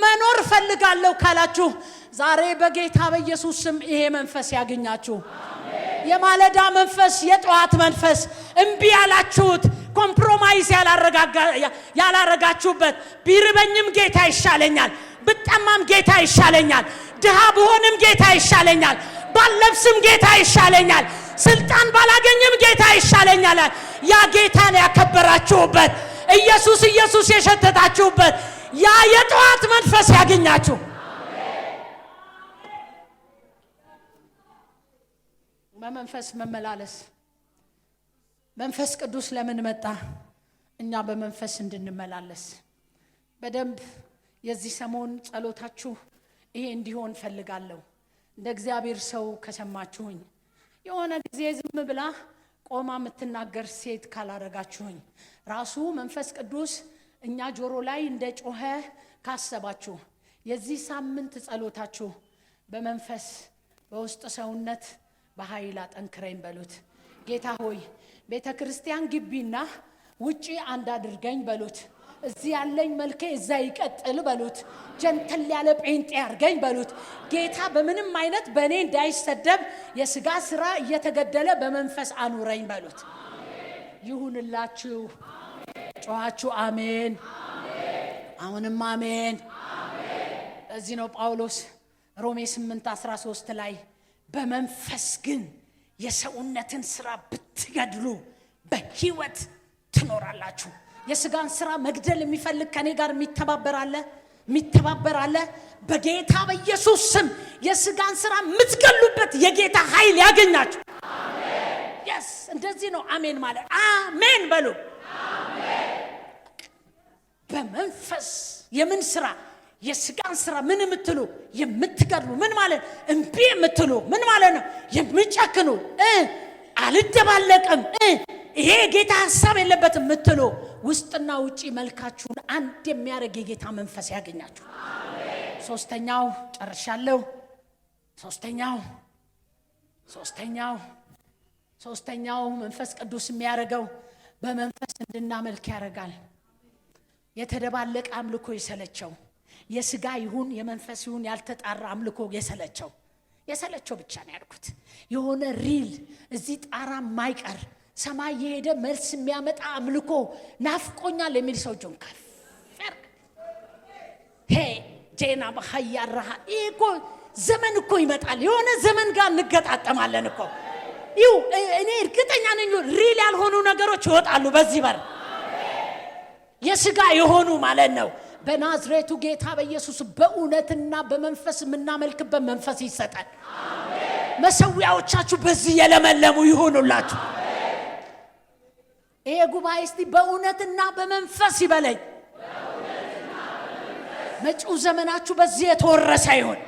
[SPEAKER 2] መኖር ፈልጋለሁ ካላችሁ ዛሬ በጌታ በኢየሱስ ስም ይሄ መንፈስ ያገኛችሁ። የማለዳ መንፈስ፣ የጠዋት መንፈስ እምቢ ያላችሁት ኮምፕሮማይዝ ያላረጋችሁበት ቢርበኝም ጌታ ይሻለኛል፣ ብጠማም ጌታ ይሻለኛል፣ ድሃ ብሆንም ጌታ ይሻለኛል፣ ባለብስም ጌታ ይሻለኛል፣ ስልጣን ባላገኝም ጌታ ይሻለኛል። ያ ጌታን ያከበራችሁበት ኢየሱስ ኢየሱስ የሸተታችሁበት ያ የጠዋት መንፈስ ያገኛችሁ። በመንፈስ መመላለስ መንፈስ ቅዱስ ለምን መጣ? እኛ በመንፈስ እንድንመላለስ። በደንብ የዚህ ሰሞን ጸሎታችሁ ይሄ እንዲሆን ፈልጋለሁ። እንደ እግዚአብሔር ሰው ከሰማችሁኝ የሆነ ጊዜ ዝም ብላ ቆማ የምትናገር ሴት ካላረጋችሁኝ ራሱ መንፈስ ቅዱስ እኛ ጆሮ ላይ እንደ ጮኸ ካሰባችሁ የዚህ ሳምንት ጸሎታችሁ በመንፈስ በውስጥ ሰውነት በኃይል አጠንክረኝ በሉት። ጌታ ሆይ ቤተ ክርስቲያን ግቢና ውጪ አንድ አድርገኝ በሉት። እዚህ ያለኝ መልኬ እዛ ይቀጥል በሉት። ጀንተል ያለ ጴንጤ አርገኝ በሉት። ጌታ በምንም አይነት በእኔ እንዳይሰደብ የሥጋ ሥራ እየተገደለ በመንፈስ አኑረኝ በሉት። ይሁንላችሁ። ጮኻችሁ አሜን። አሁንም አሜን። እዚህ ነው ጳውሎስ ሮሜ 8:13 ላይ በመንፈስ ግን የሰውነትን ሥራ ብትገድሉ በሕይወት ትኖራላችሁ። የሥጋን ሥራ መግደል የሚፈልግ ከኔ ጋር የሚተባበር አለ። በጌታ በኢየሱስ ስም የሥጋን ሥራ የምትገሉበት የጌታ ኃይል ያገኛችሁ። አሜን። yes እንደዚህ ነው አሜን ማለት። አሜን በሉ። አሜን። በመንፈስ የምን ሥራ? የሥጋን ሥራ ምን የምትሉ የምትገድሉ። ምን ማለት? እምቢ የምትሉ ምን ማለት ነው? የምትጨክኑ አልደባለቅም ይሄ ጌታ ሐሳብ የለበትም የምትሉ ውስጥና ውጪ መልካችሁን አንድ የሚያደርግ የጌታ መንፈስ ያገኛችሁ። አሜን። ሶስተኛው ጨርሻለሁ። ሶስተኛው መንፈስ ቅዱስ የሚያደርገው በመንፈስ እንድናመልክ ያደርጋል። የተደባለቀ አምልኮ የሰለቸው የሥጋ ይሁን የመንፈስ ይሁን ያልተጣራ አምልኮ የሰለቸው ብቻ ነው ያልኩት። የሆነ ሪል እዚህ ጣራ ማይቀር ሰማይ የሄደ መልስ የሚያመጣ አምልኮ ናፍቆኛል የሚል ሰው ጆን ካፈር ጄና በሐያራሃ እኮ ዘመን እኮ ይመጣል። የሆነ ዘመን ጋር እንገጣጠማለን እኮ። እኔ እርግጠኛ እርግጠኛ ነኝ ሪል ያልሆኑ ነገሮች ይወጣሉ በዚህ በር። የሥጋ የሆኑ ማለት ነው። በናዝሬቱ ጌታ በኢየሱስ በእውነትና በመንፈስ የምናመልክበት መንፈስ ይሰጣል። መሰዊያዎቻችሁ በዚህ የለመለሙ ይሆኑላችሁ። ይሄ ጉባኤ እስቲ በእውነትና በመንፈስ ይበለኝ። መጪው ዘመናችሁ በዚህ የተወረሰ ይሁን።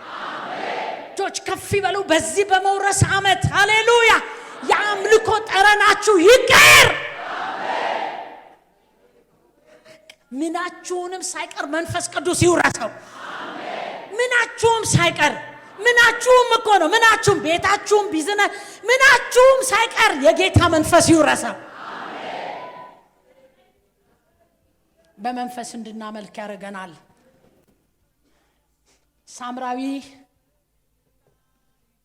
[SPEAKER 2] እጆች ከፍ ይበሉ። በዚህ በመውረስ ዓመት ሃሌሉያ የአምልኮ ጠረናችሁ ይቀር። ምናችሁንም ሳይቀር መንፈስ ቅዱስ ይውረሰው። ምናችሁም ሳይቀር ምናችሁም እኮ ነው። ምናችሁም ቤታችሁም ቢዝነስ ምናችሁም ሳይቀር የጌታ መንፈስ ይውረሰው። በመንፈስ እንድናመልክ ያደርገናል። ሳምራዊ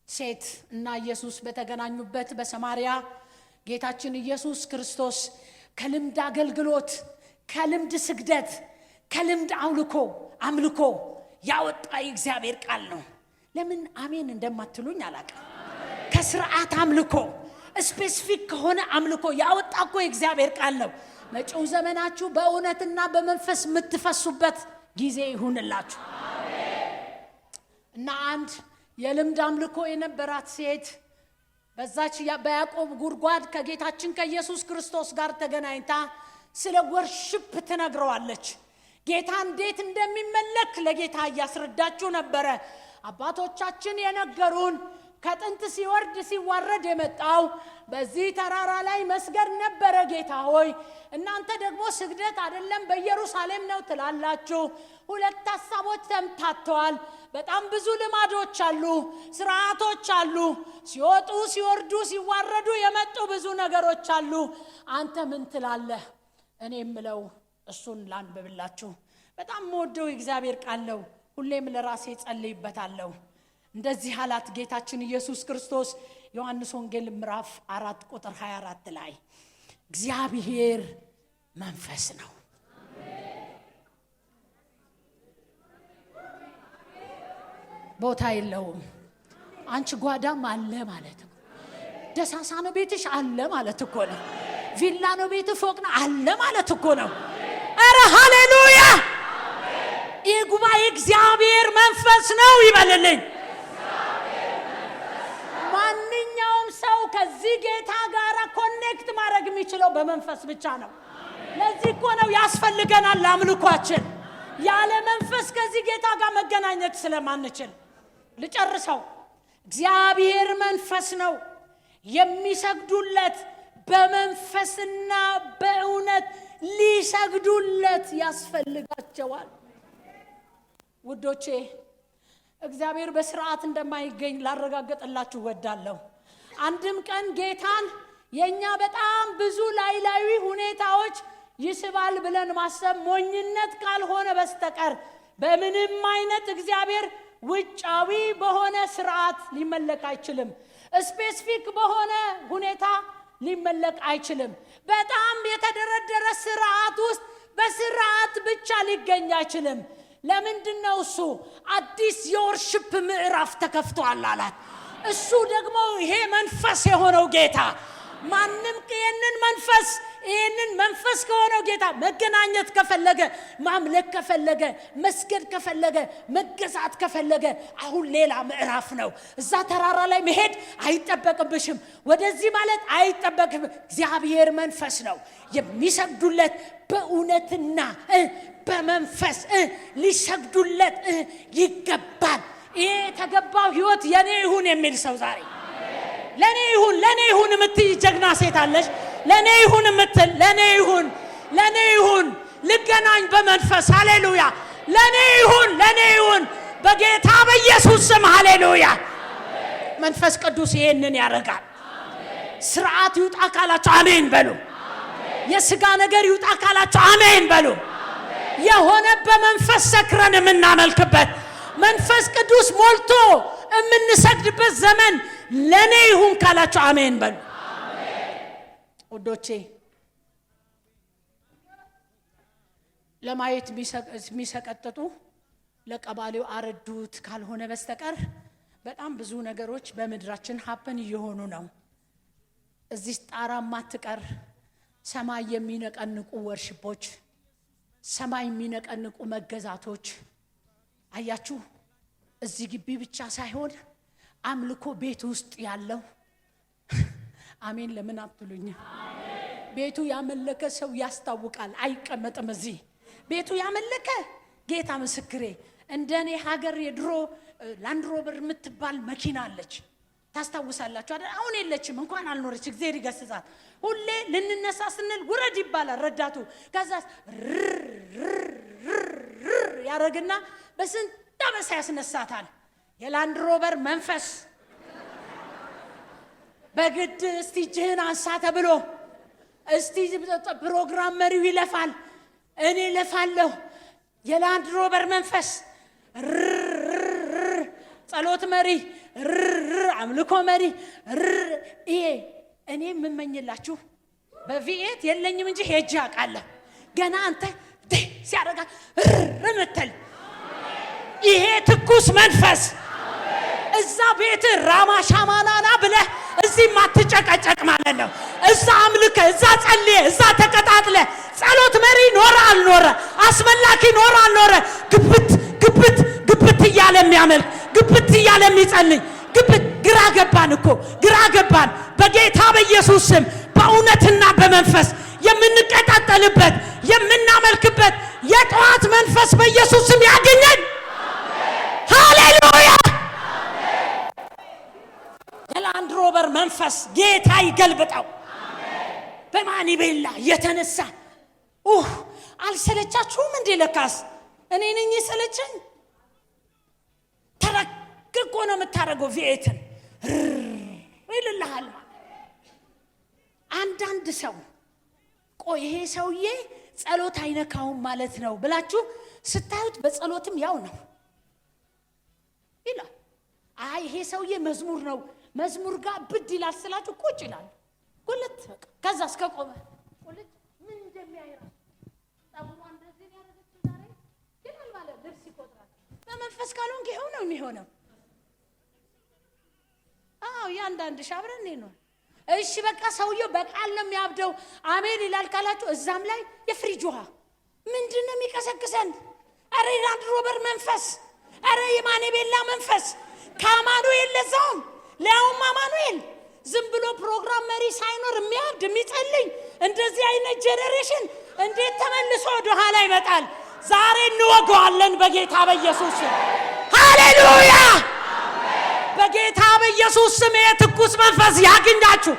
[SPEAKER 2] ሴት እና ኢየሱስ በተገናኙበት በሰማርያ ጌታችን ኢየሱስ ክርስቶስ ከልምድ አገልግሎት፣ ከልምድ ስግደት፣ ከልምድ አምልኮ ያወጣ የእግዚአብሔር ቃል ነው። ለምን አሜን እንደማትሉኝ አላውቅም። ከስርዓት አምልኮ ስፔሲፊክ ከሆነ አምልኮ ያወጣ እኮ የእግዚአብሔር ቃል ነው። መጪው ዘመናችሁ በእውነትና በመንፈስ የምትፈሱበት ጊዜ ይሁንላችሁ። እና አንድ የልምድ አምልኮ የነበራት ሴት በዛች በያዕቆብ ጉድጓድ ከጌታችን ከኢየሱስ ክርስቶስ ጋር ተገናኝታ ስለ ወርሺፕ ትነግረዋለች። ጌታ እንዴት እንደሚመለክ ለጌታ እያስረዳችሁ ነበረ። አባቶቻችን የነገሩን ከጥንት ሲወርድ ሲዋረድ የመጣው በዚህ ተራራ ላይ መስገድ ነበረ። ጌታ ሆይ እናንተ ደግሞ ስግደት አይደለም በኢየሩሳሌም ነው ትላላችሁ። ሁለት ሐሳቦች ተምታተዋል። በጣም ብዙ ልማዶች አሉ፣ ስርዓቶች አሉ። ሲወጡ ሲወርዱ ሲዋረዱ የመጡ ብዙ ነገሮች አሉ። አንተ ምን ትላለህ? እኔ የምለው እሱን ላንብብላችሁ። በጣም የምወደው እግዚአብሔር ቃል ነው። ሁሌም ለራሴ ጸልይበታለሁ። እንደዚህ አላት ጌታችን ኢየሱስ ክርስቶስ ዮሐንስ ወንጌል ምዕራፍ 4 ቁጥር 24 ላይ እግዚአብሔር መንፈስ ነው። ቦታ የለውም። አንቺ ጓዳም አለ ማለት ነው። ደሳሳ ነው ቤትሽ አለ ማለት እኮ ነው። ቪላ ነው ቤት ፎቅ ነው አለ ማለት እኮ ነው። አረ ሃሌሉያ! ይህ ጉባኤ እግዚአብሔር መንፈስ ነው ይበልልኝ። ማንኛውም ሰው ከዚህ ጌታ ጋር ኮኔክት ማድረግ የሚችለው በመንፈስ ብቻ ነው። ለዚህ እኮ ነው ያስፈልገናል አምልኳችን። ያለ መንፈስ ከዚህ ጌታ ጋር መገናኘት ስለማንችል ልጨርሰው። እግዚአብሔር መንፈስ ነው። የሚሰግዱለት በመንፈስና በእውነት ሊሰግዱለት ያስፈልጋቸዋል። ውዶቼ እግዚአብሔር በስርዓት እንደማይገኝ ላረጋግጥላችሁ ወዳለሁ። አንድም ቀን ጌታን የኛ በጣም ብዙ ላይላዊ ሁኔታዎች ይስባል ብለን ማሰብ ሞኝነት ካልሆነ በስተቀር በምንም አይነት እግዚአብሔር ውጫዊ በሆነ ስርዓት ሊመለክ አይችልም። ስፔሲፊክ በሆነ ሁኔታ ሊመለክ አይችልም። በጣም የተደረደረ ስርዓት ውስጥ በስርዓት ብቻ ሊገኝ አይችልም። ለምንድነው? እሱ አዲስ የወርሺፕ ምዕራፍ ተከፍቷል አላት። እሱ ደግሞ ይሄ መንፈስ የሆነው ጌታ ማንም ይህንን መንፈስ ከሆነው ጌታ መገናኘት ከፈለገ፣ ማምለክ ከፈለገ፣ መስገድ ከፈለገ፣ መገዛት ከፈለገ አሁን ሌላ ምዕራፍ ነው። እዛ ተራራ ላይ መሄድ አይጠበቅብሽም። ወደዚህ ማለት አይጠበቅም። እግዚአብሔር መንፈስ ነው። የሚሰግዱለት በእውነትና በመንፈስ ሊሰግዱለት ይገባል። ይሄ የተገባው ህይወት የኔ ይሁን የሚል ሰው ዛሬ ለኔ ይሁን የምትይ ጀግና ሴት አለሽ። ለኔ ይሁን የምትል ለኔ ይሁን ልገናኝ በመንፈስ ሃሌሉያ። ለኔ ይሁን በጌታ በኢየሱስ ስም ሃሌሉያ። መንፈስ ቅዱስ ይሄንን ያደርጋል። ስርዓት ይውጣ ካላችሁ አሜን በሉ። የሥጋ ነገር ይውጣ ካላችሁ አሜን በሉ። የሆነ በመንፈስ ሰክረን የምናመልክበት መንፈስ ቅዱስ ሞልቶ የምንሰግድበት ዘመን ለኔ ይሁን ካላችሁ አሜን በሉ። ወዶቼ ለማየት የሚሰቀጥጡ ለቀባሌው አረዱት ካልሆነ በስተቀር በጣም ብዙ ነገሮች በምድራችን ሀፕን እየሆኑ ነው። እዚህ ጣራ ማትቀር ሰማይ የሚነቀንቁ ወርሽፖች፣ ሰማይ የሚነቀንቁ መገዛቶች አያችሁ። እዚህ ግቢ ብቻ ሳይሆን አምልኮ ቤት ውስጥ ያለው አሜን ለምን አትሉኝ? ቤቱ ያመለከ ሰው ያስታውቃል፣ አይቀመጥም። እዚህ ቤቱ ያመለከ ጌታ ምስክሬ። እንደኔ ሀገር የድሮ ላንድሮቨር የምትባል መኪና አለች፣ ታስታውሳላችሁ አይደል? አሁን የለችም፣ እንኳን አልኖረች፣ እግዚአብሔር ይገስጻት። ሁሌ ልንነሳ ስንል ውረድ ይባላል ረዳቱ። ከዛ ያረግና በስንት ዓመት ያስነሳታል። የላንድሮቨር መንፈስ በግድ እስቲ እጅህን አንሳ ተብሎ እስቲ ፕሮግራም መሪው ይለፋል፣ እኔ ለፋለሁ። የላንድሮቨር መንፈስ ጸሎት መሪ፣ አምልኮ መሪ። ይሄ እኔ የምመኝላችሁ በቪኤት የለኝም እንጂ ሄጄ አውቃለሁ። ገና አንተ ሲያረጋ ምትል ይሄ ትኩስ መንፈስ እዛ ቤት ራማ ሻማናና ብለህ እዚህ ማትጨቀጨቅ ማለት ነው። እዛ አምልከ፣ እዛ ጸልየ፣ እዛ ተቀጣጥለ። ጸሎት መሪ ኖረ አልኖረ፣ አስመላኪ ኖረ አልኖረ፣ ግብት ግብት ግብት እያለ የሚያመልክ፣ ግብት እያለ የሚጸልይ፣ ግብት ግራ ገባን እኮ ግራ ገባን። በጌታ በኢየሱስ ስም በእውነትና በመንፈስ የምንቀጣጠልበት የምናመልክበት የጠዋት መንፈስ በኢየሱስ ስም ያገኘን። ሃሌሉያ። የላንድሮቨር መንፈስ ጌታ ይገልብጠው። በማኒቤላ የተነሳ አልሰለቻችሁም እንዴ? ለካስ እኔ ነኝ የሰለቸኝ። ተረግጎ ነው የምታረገው ቪኤትን ይልልሃል። አንዳንድ ሰው ቆይ ይሄ ሰውዬ ጸሎት አይነካውም ማለት ነው ብላችሁ ስታዩት በጸሎትም ያው ነው ይላል። አይ ይሄ ሰውዬ መዝሙር ነው መዝሙር ጋር ብድ ይላል ስላችሁ ቁጭ ይላል። ሁለት ከዛ እስከ ቆመ ሁለት ምን እንደሚያይራ ታቡማ እንደዚህ ያረጋችሁ ዛሬ ይላል ማለት ልብስ ይቆጥራል። በመንፈስ ካልሆንክ ይሄው ነው የሚሆነው። ያንዳንድ ሻብረን ነው። እሺ በቃ ሰውየው በቃል ነው የሚያብደው አሜን ይላል ካላችሁ እዛም ላይ የፍሪጅ ውሃ ምንድነው የሚቀሰቅሰን? አረ የላንድሮቨር መንፈስ፣ አረ የማኒቤላ መንፈስ ከአማኑኤል ለዛውም ለያውም አማኑኤል ዝም ብሎ ፕሮግራም መሪ ሳይኖር የሚያብድ የሚጸልይ እንደዚህ አይነት ጄኔሬሽን እንዴት ተመልሶ ወደ ኋላ ይመጣል? ዛሬ እንወገዋለን በጌታ በኢየሱስ ስም። ሃሌሉያ። በጌታ በኢየሱስ ስም የትኩስ መንፈስ ያግኛችሁ።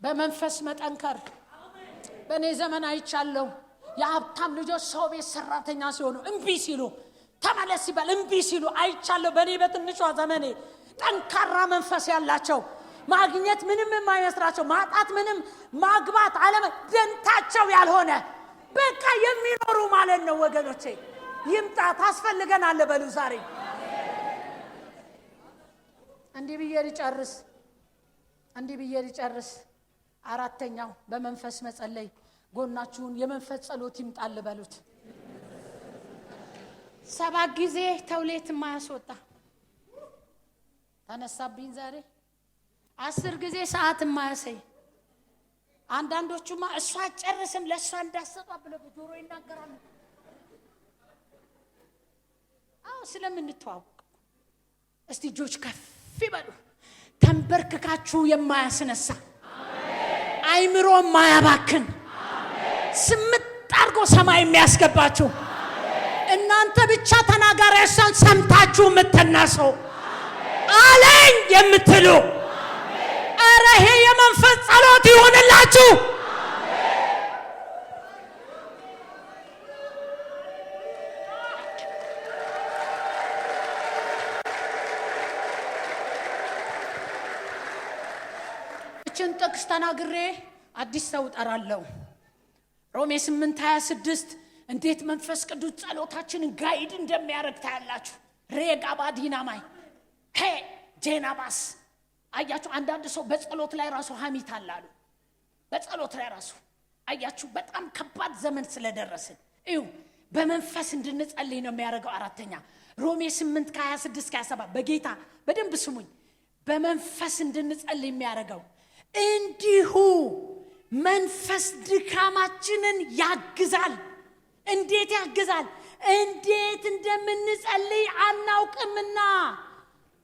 [SPEAKER 2] በመንፈስ መጠንከር በእኔ ዘመን አይቻለሁ። የሀብታም ልጆች ሰው ቤት ሰራተኛ ሲሆኑ እምቢ ሲሉ ተመለስ ሲባል እምቢ ሲሉ አይቻለሁ። በእኔ በትንሿ ዘመኔ ጠንካራ መንፈስ ያላቸው ማግኘት ምንም የማይመስላቸው ማጣት ምንም ማግባት አለመ ደንታቸው ያልሆነ በቃ የሚኖሩ ማለት ነው። ወገኖቼ ይምጣ ታስፈልገናል በሉ ዛሬ። እንዲህ ብዬ ልጨርስ። አራተኛው በመንፈስ መጸለይ። ጎናችሁን የመንፈስ ጸሎት ይምጣል በሉት። 7 ጊዜ ተውሌት የማያስወጣ ተነሳብኝ ዛሬ። 10 ጊዜ ሰዓት የማያሰይ አንዳንዶቹማ እሷ ጨርስም ለእሷ እንዳሰጧ ብለው በጆሮ ይናገራሉ። ስለምንተዋወቅ እስቲ እጆች ከፍ ይበሉ። ተንበርክካችሁ የማያስነሳ አይምሮ የማያባክን ስምጥ አድርጎ ሰማይ የሚያስገባችሁ እናንተ ብቻ ተናጋሪያችሁን ሰምታችሁ የምትነሱ አለኝ የምትሉ አረ ይሄ የመንፈስ ጸሎት ይሆንላችሁ። እችን ጥቅስ ተናግሬ አዲስ ሰው ጠራለሁ። ሮሜ 8:26 እንዴት መንፈስ ቅዱስ ጸሎታችንን ጋይድ እንደሚያደርግ ታያላችሁ። ሬጋባ ዲናማይ ጄናባስ አያችሁ። አንዳንድ ሰው በጸሎት ላይ ራሱ ሀሚት አላሉ። በጸሎት ላይ ራሱ አያችሁ። በጣም ከባድ ዘመን ስለደረስን እዩ። በመንፈስ እንድንጸልይ ነው የሚያደርገው። አራተኛ ሮሜ 8:26-27 በጌታ በደንብ ስሙኝ። በመንፈስ እንድንጸልይ የሚያደርገው እንዲሁ መንፈስ ድካማችንን ያግዛል። እንዴት ያግዛል? እንዴት እንደምንጸልይ አናውቅምና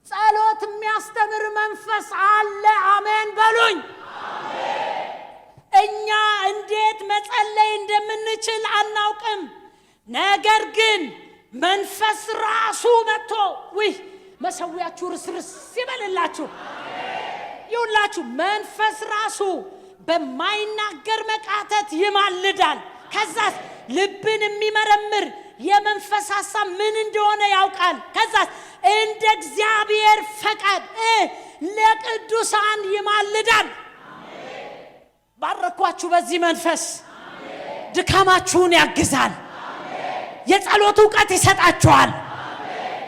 [SPEAKER 2] ጸሎት የሚያስተምር መንፈስ አለ። አሜን በሉኝ። እኛ እንዴት መጸለይ እንደምንችል አናውቅም። ነገር ግን መንፈስ ራሱ መጥቶ መሰዊያችሁ ርስርስ ይበልላችሁ። ይውላችሁ መንፈስ ራሱ በማይናገር መቃተት ይማልዳል። ከዛስ ልብን የሚመረምር የመንፈስ ሐሳብ ምን እንደሆነ ያውቃል። ከዛስ እንደ እግዚአብሔር ፈቃድ ለቅዱሳን ይማልዳል። ባረኳችሁ። በዚህ መንፈስ ድካማችሁን ያግዛል። የጸሎት ዕውቀት ይሰጣችኋል።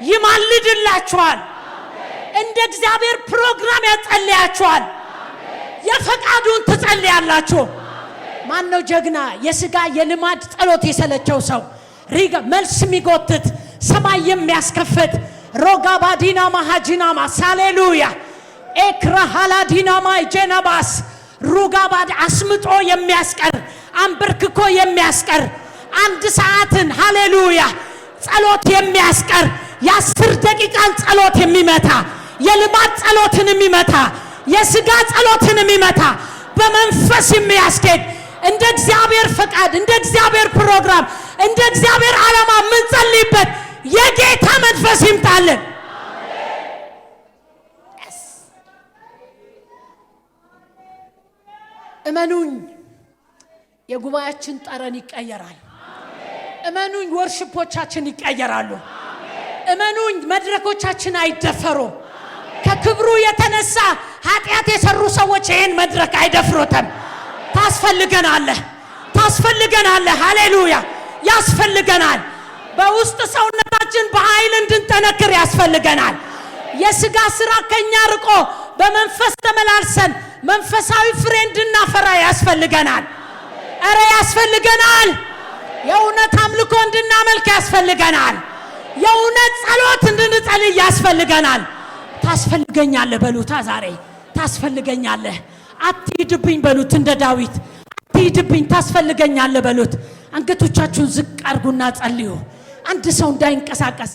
[SPEAKER 2] ይማልድላችኋል። እንደ እግዚአብሔር ፕሮግራም ያጸልያችኋል። የፈቃዱን ትጸልያላችሁ። ማን ነው ጀግና? የሥጋ የልማድ ጸሎት የሰለቸው ሰው መልስ የሚጎትት ሰማይ የሚያስከፍት ሮጋ ባዲና ማሃጂናማ ሃሌሉያ ኤክራ ሃላዲናማ ጀነባስ ሩጋ ባድ አስምጦ የሚያስቀር አንበርክኮ የሚያስቀር አንድ ሰዓትን ሃሌሉያ ጸሎት የሚያስቀር የ10 ደቂቃን ጸሎት የሚመታ የልማድ ጸሎትን የሚመታ የሥጋ ጸሎትን የሚመታ በመንፈስ የሚያስኬድ እንደ እግዚአብሔር ፈቃድ እንደ እግዚአብሔር ፕሮግራም እንደ እግዚአብሔር ዓላማ ምን ጸልይበት የጌታ መንፈስ ይምጣልን። እመኑኝ የጉባኤያችን ጠረን ይቀየራል። እመኑኝ ወርሽፖቻችን ይቀየራሉ። እመኑኝ መድረኮቻችን አይደፈሩም። ከክብሩ የተነሳ ኃጢአት የሰሩ ሰዎች ይህን መድረክ አይደፍሩትም። ታስፈልገናለህ። ሃሌሉያ ያስፈልገናል። በውስጥ ሰውነታችን በኃይል እንድንጠነክር ያስፈልገናል። የሥጋ ሥራ ከኛ ርቆ በመንፈስ ተመላልሰን መንፈሳዊ ፍሬ እንድናፈራ ያስፈልገናል። ኧረ ያስፈልገናል። የእውነት አምልኮ እንድናመልክ ያስፈልገናል። የእውነት ጸሎት እንድንጸልይ ያስፈልገናል። ታስፈልገኛለህ በሉታ። ዛሬ ታስፈልገኛለህ። አትሂድብኝ በሉት። እንደ ዳዊት አትሂድብኝ፣ ታስፈልገኛለህ በሉት። አንገቶቻችሁን ዝቅ አድርጉና ጸልዩ። አንድ ሰው እንዳይንቀሳቀስ